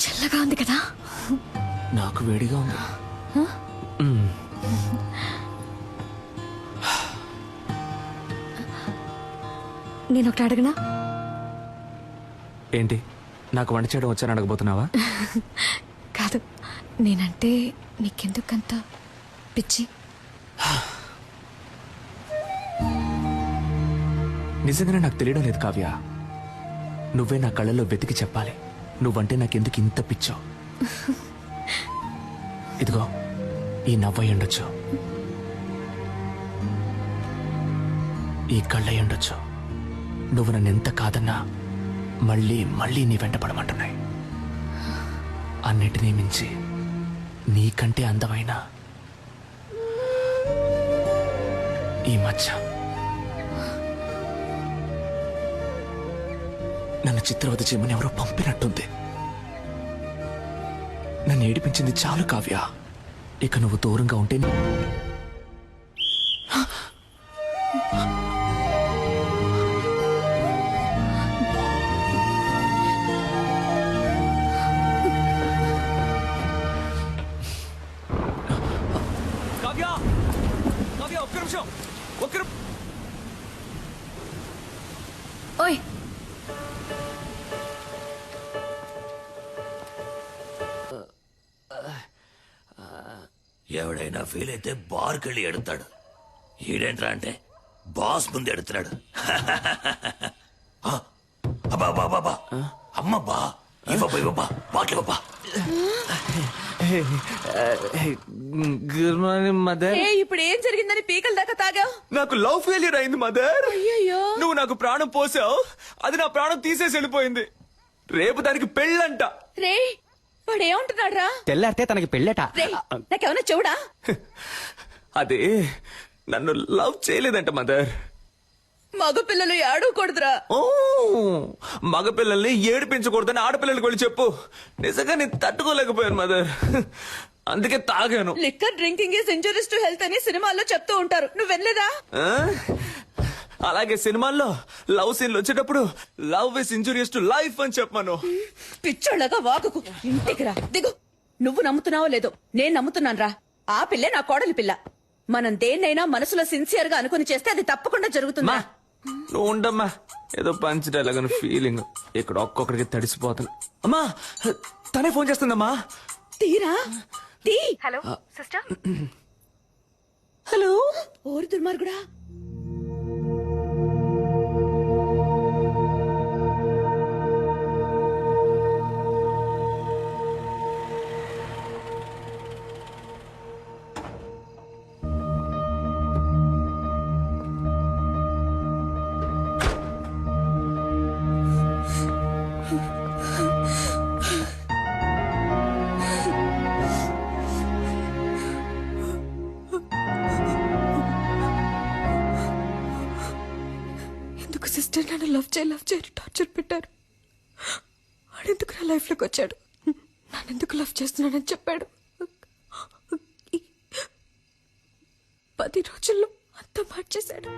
చల్లగా ఉంది కదా? నాకు వేడిగా ఉంది. నేను ఒకటి అడగనా? ఏంటి, నాకు వంట చేయడం వచ్చని అడగబోతున్నావా? కాదు, నేనంటే నీకెందుకంత పిచ్చి? నిజంగానే నాకు తెలియడం లేదు కావ్య. నువ్వే నా కళ్ళలో వెతికి చెప్పాలి నువ్వంటే నాకెందుకు ఇంత పిచ్చో. ఇదిగో ఈ నవ్వై ఉండొచ్చు, ఈ కళ్ళై ఉండొచ్చు. నువ్వు నన్ను ఎంత కాదన్నా మళ్ళీ మళ్ళీ నీ వెంట పడమంటున్నాయి. అన్నిటినీ మించి నీకంటే అందమైన ఈ మచ్చ నన్ను చిత్రవద చేయమని ఎవరో పంపినట్టుంది. నన్ను ఏడిపించింది చాలు కావ్య. ఇక నువ్వు దూరంగా ఉంటే కావ్య, కావ్య ఒక్క నిమిషం, ఓయ్ ఎవడైనా ఫీల్ అయితే బార్కి వెళ్ళి ఎడతాడు. ఈడేంట్రా అంటే బాస్ ముందు ఎడుతున్నాడు. అబ్బా అమ్మబ్బా ఇవ్వబ్బా బాట్లివ్వబ్బా. Good morning mother. ఇప్పుడు ఏం జరిగిందని పీకల దాకా తాగావు? నాకు లవ్ ఫెయిలియర్ అయింది మదర్. అయ్యయ్యో. నువ్వు నాకు ప్రాణం పోసావు, అది నా ప్రాణం తీసేసి వెళ్ళిపోయింది. రేపు దానికి పెళ్ళంట. రే వాడు ఏమంటున్నాడు రా? తెల్లారితే తనకి పెళ్ళట. రే నాకేమన్నా చెవుడా? అదే నన్ను లవ్ చేయలేదంట మదర్. మగపిల్లలు ఏడవకూడదురా. ఓ మగపిల్లల్ని ఏడిపించకూడదని ఆడపిల్లలకి వెళ్ళి చెప్పు. నిజంగా నేను తట్టుకోలేకపోయాను మదర్, అందుకే తాగాను. Liquor drinking is injurious to health అని సినిమాల్లో చెప్తూ ఉంటారు, నువ్వు వినలేదా? అలాగే సినిమాల్లో లవ్ సీన్లు వచ్చేటప్పుడు love is injurious to life అని చెప్పాను. పిచ్చోళ్ళగా వాగుకు, ఇంటికి రా. దిగు. నువ్వు నమ్ముతున్నావో లేదో నేను నమ్ముతున్నాను రా. ఆ పిల్లే నా కోడలి పిల్ల. మనం దేన్నైనా మనసులో సిన్సియర్ గా అనుకుని చేస్తే అది తప్పకుండా జరుగుతుందా? నువ్వు ఉండమ్మా, ఏదో పంచడేలాగని ఫీలింగ్. ఇక్కడ ఒక్కొక్కడికి తడిసిపోతాను. అమ్మా తనే ఫోన్ చేస్తుందమ్మా. తీరా తీ. Hello sister. హలో. ఓరి దుర్మార్గుడా. సిస్టర్ నన్ను లవ్ చేయ టార్చర్ పెట్టారు. వాడెందుకు నా లైఫ్ లోకి వచ్చాడు, నన్నెందుకు లవ్ చేస్తున్నానని చెప్పాడు. 10 రోజుల్లో అంతా మార్చేశాడు.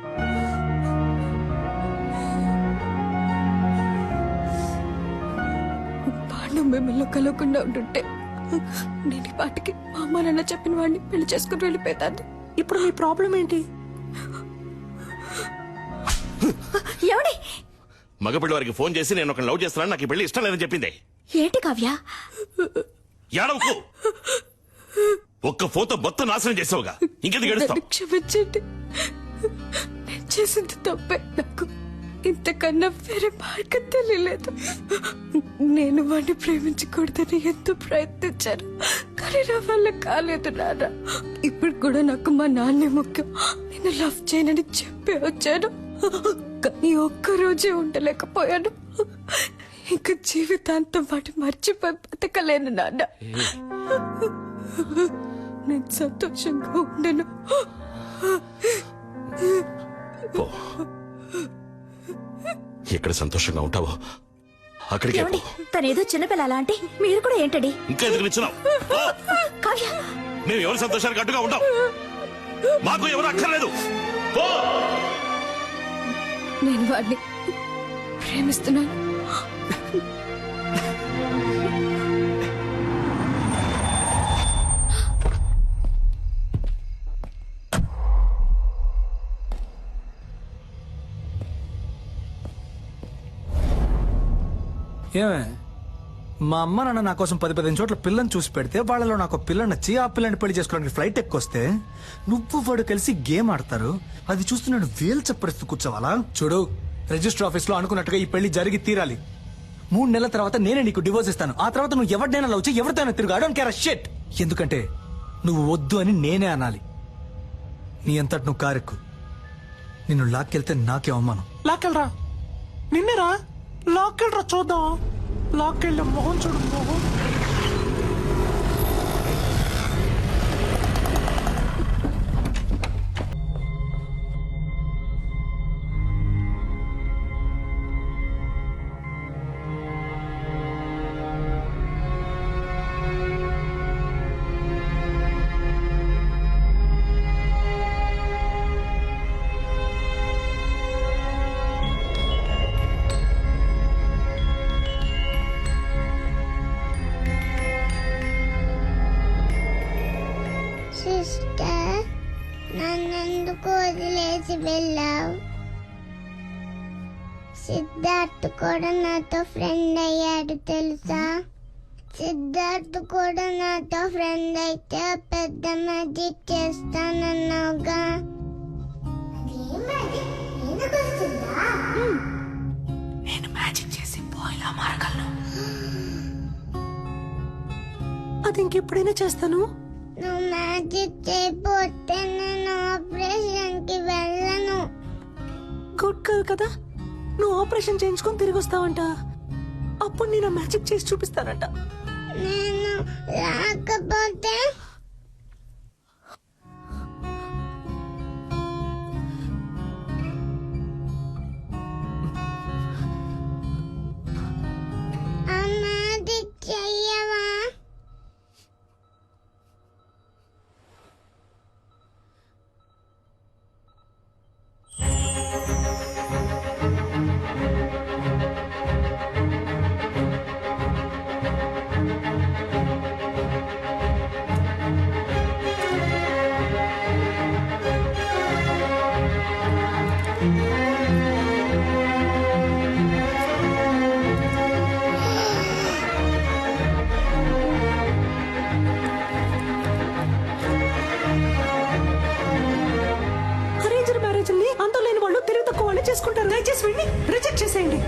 వాడు మిమ్మల్ని కలవకుండా ఉంటుంటే నేను ఈ పాటికి మా అమ్మ నాన్న చెప్పిన వాడిని పెళ్లి చేసుకుని వెళ్ళిపోతాను. ఇప్పుడు మీ ప్రాబ్లం ఏంటి? ఎవడి మగపిల్లి వారికి ఫోన్ చేసి నేను ఒక లవ్ చేస్తున్నాను, నాకు ఈ పెళ్లి ఇష్టం లేదని చెప్పింది. ఏంటి కావ్య? ఏడవకు. ఒక్క ఫోన్తో మొత్తం నాశనం చేసావుగా, ఇంకెందుకు ఏడుస్తావు? క్షమించండి, నేను చేసింది తప్పే. నాకు ఇంతకన్నా వేరే మార్గం తెలియలేదు. నేను వాడిని ప్రేమించకూడదని ఎంతో ప్రయత్నించాను, కానీ నా వల్ల కాలేదు నాన్న. ఇప్పుడు కూడా నాకు మా నాన్నే ముఖ్యం. నేను లవ్ చేయనని చెప్పి వచ్చాను, కానీ ఒక్కరోజే ఉండలేకపోయాను. ఇంక జీవితాంతం వాటి మర్చిపోయి బతకలేను నాన్న. నేను సంతోషంగా ఉండను. ఎక్కడ సంతోషంగా ఉంటావో అక్కడికి తనేదో చిన్నపిల్ల అంటే మీరు కూడా ఏంటండి ఇంకా ఎదురు నిచ్చున్నావు? మేము ఎవరి సంతోషానికి అడ్డుగా ఉంటాం? మాకు ఎవరు అక్కర్లేదు. నేను వాడిని ప్రేమిస్తున్నాను. ఏమే, మా అమ్మ నాన్న నా కోసం 10-15 చోట్ల పిల్లని చూసి పెడితే వాళ్ళలో నాకు పిల్ల నచ్చి ఆ పిల్లని పెళ్లి చేసుకోవడానికి ఫ్లైట్ ఎక్కొస్తే నువ్వు వాడు కలిసి గేమ్ ఆడతారు. అది చూస్తూ నేను వేలు చప్పరిస్తూ కూర్చోవాలా? చూడు, రిజిస్టర్ ఆఫీస్ లో అనుకున్నట్టుగా ఈ పెళ్లి జరిగి తీరాలి. 3 నెలల తర్వాత నేనే నీకు డివోర్స్ ఇస్తాను. ఆ తర్వాత నువ్వు ఎవరినైనా లవ్ చేయి, ఎవరితోనైనా తిరుగు. I don't care a shit. ఎందుకంటే నువ్వు వద్దు అని నేనే అనాలి. నీ అంతటి నువ్వు కారెక్కు. నిన్ను లాక్కెళ్తే నాకే అవమానం. లాక్కెళ్ళరా, నిన్నేరా లాక్కెళ్ళరా, చూద్దాం. లాక్కెళ్ళి మొహం చూడు, మొహం. సిస్టర్, నన్నెందుకు వదిలేసి వెళ్ళావు? సిద్ధార్థ్ కూడా నాతో ఫ్రెండ్ అయ్యాడు తెలుసా? సిద్ధార్థ్ కూడా నాతో ఫ్రెండ్ అయితే పెద్ద మ్యాజిక్ చేస్తానన్నావుగా. నేను మ్యాజిక్ చేసి బాయ్లా మారగలను. అది ఇంకెప్పుడైనా చేస్తాను. నువ్వు మ్యాజిక్ చేయకపోతే నేను ఆపరేషన్ కి వెళ్ళను. గుడ్ గర్ల్ కదా, నువ్వు ఆపరేషన్ చేయించుకొని తిరిగి వస్తావంట. అప్పుడు నేను మ్యాజిక్ చేసి చూపిస్తానంట. నేను రాకపోతే ఆ మ్యాజిక్ చెయ్యవా? అరేంజ్డ్ మ్యారేజ్ ని అంత లేని వాళ్ళు తెలివి తక్కువ వాళ్ళు చేసుకుంటారు. దయచేసి వెళ్ళి రిజెక్ట్ చేసేయండి.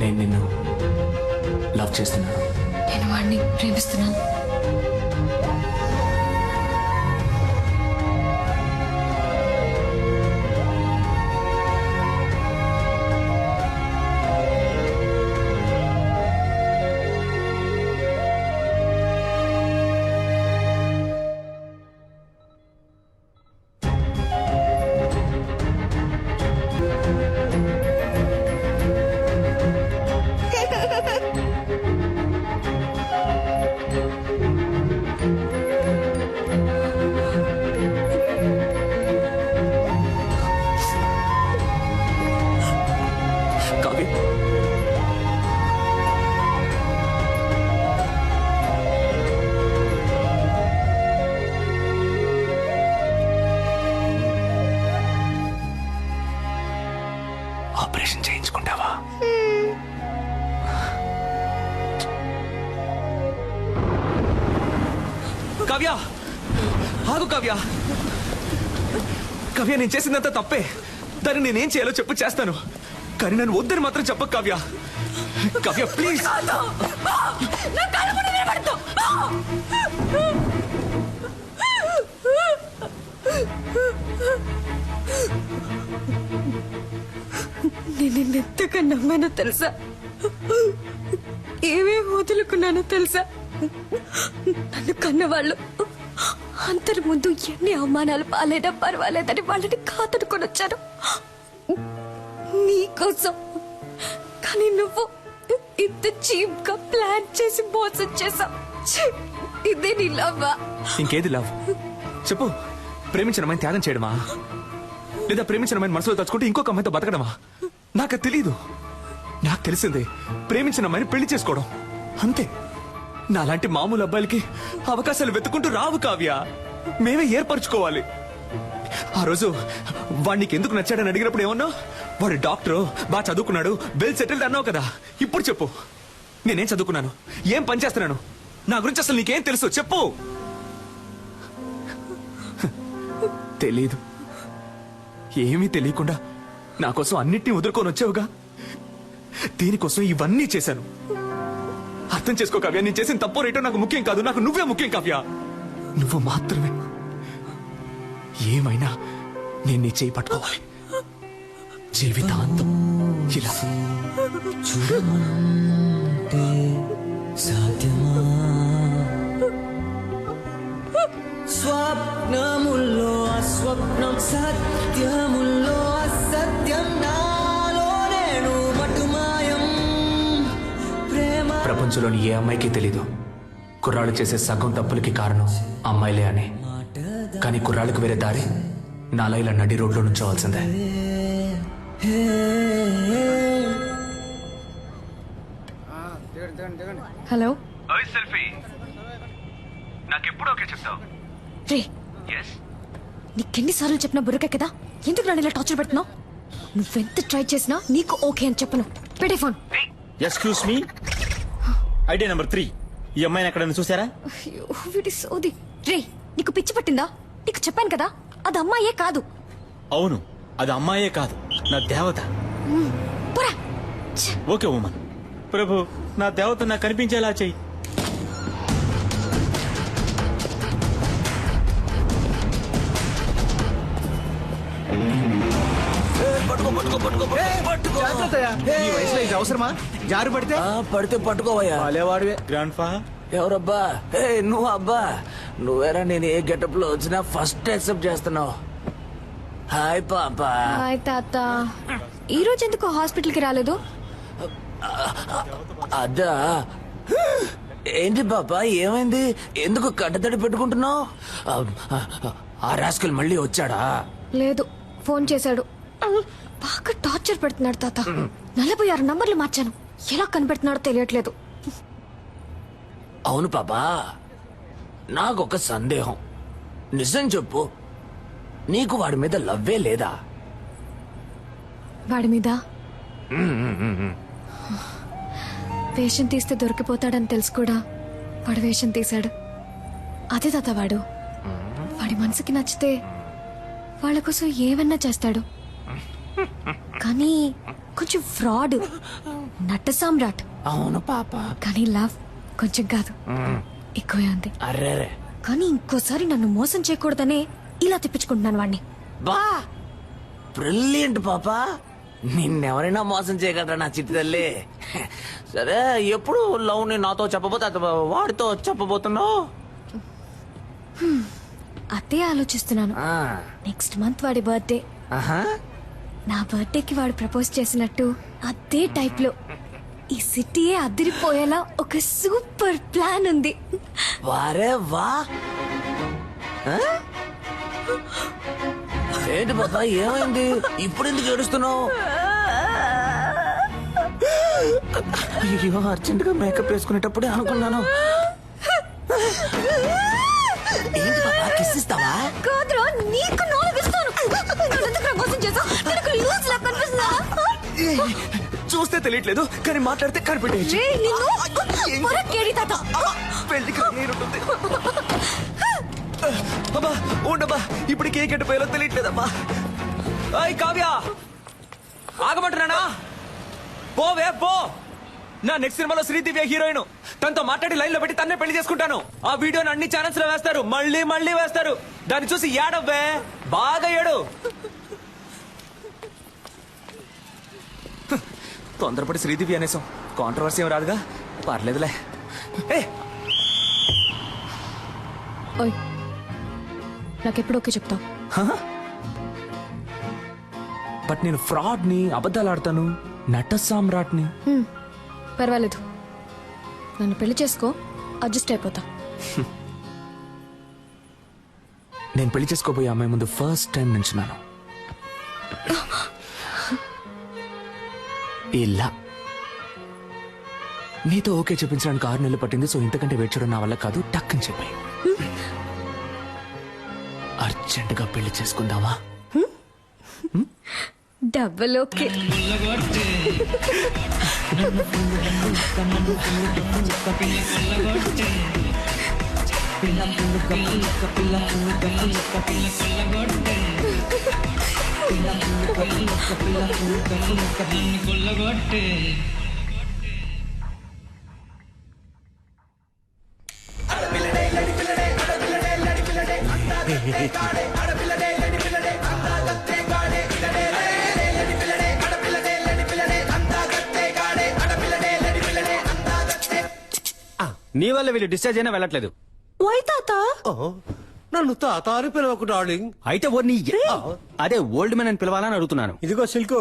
నేను నిన్ను లవ్ చేస్తున్నాను. నేను వాడిని ప్రేమిస్తున్నాను. కావ్య, ఆపరేషన్ చేయించుకుంటావా? కావ్య, ఆగు కావ్య. కావ్య, నేను చేసిందంతా తప్పే. దాన్ని నేనేం చేయాలో చెప్పు, చేస్తాను. కానీ నన్ను వద్దని మాత్రం చెప్పకు కావ్య. కావ్య ప్లీజ్. నేను నిన్నెంతగా నమ్మానో తెలుసా? ఏమేమి వదులుకున్నానో తెలుసా? నన్ను కన్నవాళ్ళు అందరి ముందు ఎన్ని అవమానాలు పాలైనా పర్వాలేదని వాళ్ళని కాదనుకొని వచ్చాను నీకోసం. కానీ నువ్వు ఇంత చీప్ గా ప్లాన్ చేసి మోసం చేసావు. ఇదే నీ లవ్వా? ఇంకేది లవ్ చెప్పు. ప్రేమించిన అమ్మాయిని త్యాగం చేయడమా, లేదా ప్రేమించిన అమ్మాయిని మనసులో తలుచుకుంటే ఇంకొక అమ్మాయితో బతకడమా? నాకు తెలీదు. నాకు తెలిసిందే ప్రేమించిన అమ్మాయిని పెళ్లి చేసుకోవడం, అంతే. నాలాంటి మామూలు అబ్బాయిలకి అవకాశాలు వెతుకుంటూ రావు కావ్య. మేమే ఏర్పరచుకోవాలి. ఆ రోజు వాడికి ఎందుకు నచ్చాడని అడిగినప్పుడు ఏమన్నా? వాడు డాక్టరు, బాగా చదువుకున్నాడు, వెల్ సెటిల్డ్ అన్నావు కదా. ఇప్పుడు చెప్పు, నేనేం చదువుకున్నాను, ఏం పని చేస్తున్నాను, నా గురించి అసలు నీకేం తెలుసు చెప్పు. తెలీదు. ఏమీ తెలియకుండా నా కోసం అన్నిటినీ వదులుకొని వచ్చావుగా. దీనికోసం ఇవన్నీ చేశాను. అర్థం చేసుకో కావ్య, నేను చేసిన తప్పో రేటో నాకు ముఖ్యం కాదు, నాకు నువ్వే ముఖ్యం కావ్య. నువ్వు మాత్రమే. ఏమైనా నేను నీ చేయి పట్టుకోవాలి జీవితాంతం ఇలా. చూడమంటే సాధ్యమా? స్వప్నముల్లో అస్వప్నం, సత్యముల్లో అసత్యం, నాలో నేను మటుమాయం. ప్రేమ ప్రపంచంలోని ఏ అమ్మాయికి తెలీదు కుర్రాళ్ళు చేసే సగం తప్పులకి కారణం అమ్మాయిలే అని. కానీ కుర్రాళ్ళకి వేరే దారి నాలా ఇలా నడి రోడ్లో నుంచోవాల్సిందే. హలో నాకెప్పుడు ఓకే చెప్తావు? రే, నీకెన్నిసార్లు చెప్పినా బుర్రకే కదా, ఎందుకు నన్ను ఇలా టార్చర్ పెడుతున్నావు? నువ్వెంత ట్రై చేసినా నీకు ఓకే అని చెప్పను. పెట్టే phone. Excuse me, idea number 3. ఈ అమ్మాయిని ఎక్కడైనా చూసారా? అయ్యో, వీడి సోది. రే, నీకు పిచ్చి పట్టిందా? నీకు చెప్పాను కదా, అది అమ్మాయే కాదు. అవును, అది అమ్మాయే కాదు, నా దేవత. పోరా. Okay woman. ప్రభు, నా దేవత నాకు కనిపించేలా చెయ్యి. ఈ వయసులో ఇది అవసరమా? జారు పడితే పడితే పట్టుకోవయ్యా. వాడేవాడివే గ్రాండ్ ఫా. ఎవరబ్బా? నువ్వు అబ్బా, నువ్వేరా. నేను ఏ గెటప్ లో వచ్చినా ఫస్ట్ యాక్సెప్ట్ చేస్తున్నావు. హాయ్ పాపా. హాయ్ తాత. ఈ రోజు ఎందుకు హాస్పిటల్కి రాలేదు? అదా, ఏంటి పాపా, ఏమైంది? ఎందుకు కట్టతడి పెట్టుకుంటున్నావు? ఆ రాస్కల్ మళ్ళీ వచ్చాడా? లేదు, ఫోన్ చేశాడు. బాగా టార్చర్ పెడుతున్నాడు తాత. 46 నంబర్లు మార్చాను, ఎలా కనిపెడుతున్నాడో తెలియట్లేదు. అవును పాపా, నాకొక సందేహం. నిజం చెప్పు, నీకు వాడి మీద లవ్వే లేదా? వాడి మీద వేషం తీస్తే దొరికిపోతాడని తెలుసు కూడా వాడు వేషం తీశాడు. అదే తాత వాడు. వాడి మనసుకి నచ్చితే వాళ్ళ కోసం ఏమన్నా చేస్తాడు. కానీ కొంచెం ఫ్రాడ్, నట్ట సామ్రాట్. అవును పాప. కానీ లవ్ కొంచెం కాదు, ఎక్కువే ఉంది. అర్రే, కానీ ఇంకోసారి నన్ను మోసం చేయకూడదనే ఇలా తిప్పించుకుంటున్నాను వాడిని. బా బ్రిలియంట్ పాపా. నిన్నెవరైనా మోసం చేయగలరా నా చిట్టి తల్లి? సరే, ఎప్పుడు లవ్ ని నాతో చెప్పబోతే వాడితో చెప్పబోతున్నావు? అదే ఆలోచిస్తున్నాను. నెక్స్ట్ మంత్ వాడి బర్త్డే. నా బర్త్డేకి వాడు ప్రపోజ్ చేసినట్టు అదే టైప్ లో ఈ సిటీయే అదిరిపోయేలా ఒక సూపర్ ప్లాన్ ఉంది. వారే వా. ఏంటి బాబా, ఏమైంది? ఇప్పుడు ఎందుకు ఏడుస్తున్నావు? అయ్యో, అర్జెంట్ గా మేకప్ వేసుకునేటప్పుడే అనుకున్నాను. ఏంటి బాబా, కిస్ ఇస్తావా? కాదురా, నీకు నాలుగిస్తాను. మోసం చేసావు, నాకు లూజ్ లా కనిపిస్తుందా? చూస్తే తెలియట్లేదు, కానీ మాట్లాడితే కనిపెట్టేయచ్చు. పెళ్లికి నేనుంటుంది. అబ్బా ఉండబ్బా, ఇప్పుడు కేక్ ఎట్టిపోయాలో తెలియట్లేదమ్మా. అయ్ కావ్య, ఆగమంటున్నానా? పోవే పో. నా నెక్స్ట్ సినిమాలో శ్రీదివ్య హీరోయిన్. తనతో మాట్లాడి లైన్ లో పెట్టి తన్నే పెళ్లి చేసుకుంటాను. ఆ వీడియోని అన్ని ఛానల్స్ లో వేస్తారు, మళ్ళీ మళ్ళీ వేస్తారు. దాన్ని చూసి ఏడవ్వే, బాగా ఏడు. తొందరపడి శ్రీదివ్య అనేసాం, కాంట్రవర్సీ ఏం రాదుగా, పర్లేదులే. ఓయ్, నాకెప్పుడు ఓకే చెప్తావు? బట్ నేను ఫ్రాడ్ ని, అబద్ధాలు ఆడతాను, నట సామ్రాట్ని. పర్వాలేదు, నన్ను పెళ్లి చేసుకో, అడ్జస్ట్ అయిపోతా. నేను పెళ్లి చేసుకోబోయే అమ్మాయి ముందు ఫస్ట్ టైం నించున్నాను. ఇలా నీతో ఓకే చెప్పించడానికి 6 నెలలు పట్టింది. సో ఇంతకంటే వెయిట్ చేయడం నా వల్ల కాదు, టక్ అని చెప్పాయి. అర్జెంటుగా పెళ్లి చేసుకుందామా? Double okay. నీ వల్ల వీళ్ళు డిశ్చార్జ్ అయినా వెళ్ళట్లేదు. వై తాత? నన్ను తాత అని పిలవకు డార్లింగ్. అయితే అదే ఓల్డ్ మ్యాన్ అని పిలవాలని అడుగుతున్నాను. ఇదిగో సిల్కు,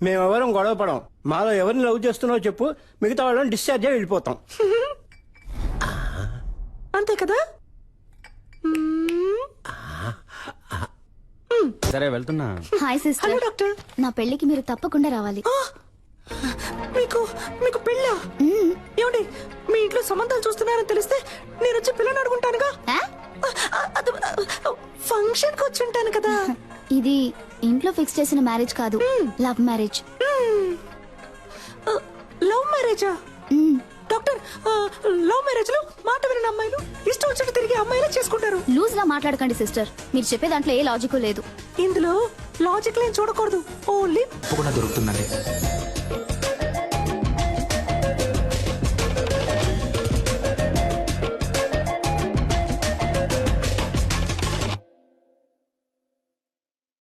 మేమెవరం గొడవ పడం. మాలో ఎవరిని లవ్ చేస్తున్నావో చెప్పు, మిగతా వాళ్ళని డిశ్చార్జ్ అయ్యి వెళ్ళిపోతాం. అంతే కదా? సరే వెళ్తున్నా. Hi sister. Hello doctor. నా పెళ్లికి మీరు తప్పకుండా రావాలి. మీకు మీకు పెళ్ళా? ఏమండి, మీ ఇంట్లో సంబంధాలు చూస్తున్నారని తెలిస్తే నేను వచ్చి పిల్లని అడుగుంటానుగా. ఫంక్షన్ కి వచ్చి ఉంటాను కదా. ఇది ఇంట్లో ఫిక్స్ చేసిన మ్యారేజ్ కాదు, లవ్ మ్యారేజ్. లవ్ మ్యారేజా? డాక్టర్, లవ్ మ్యారేజ్ లో మాట వినని అమ్మాయిలు ఇష్టం వచ్చినట్టు తిరిగి అమ్మాయిలే చేసుకుంటారు. లూజ్ లా మాట్లాడకండి సిస్టర్. మీరు చెప్పే దాంట్లో ఏ లాజిక్ లేదు. ఇందులో లాజిక్ లేని చూడకూడదు, ఓన్లీ దొరుకుతుందండి.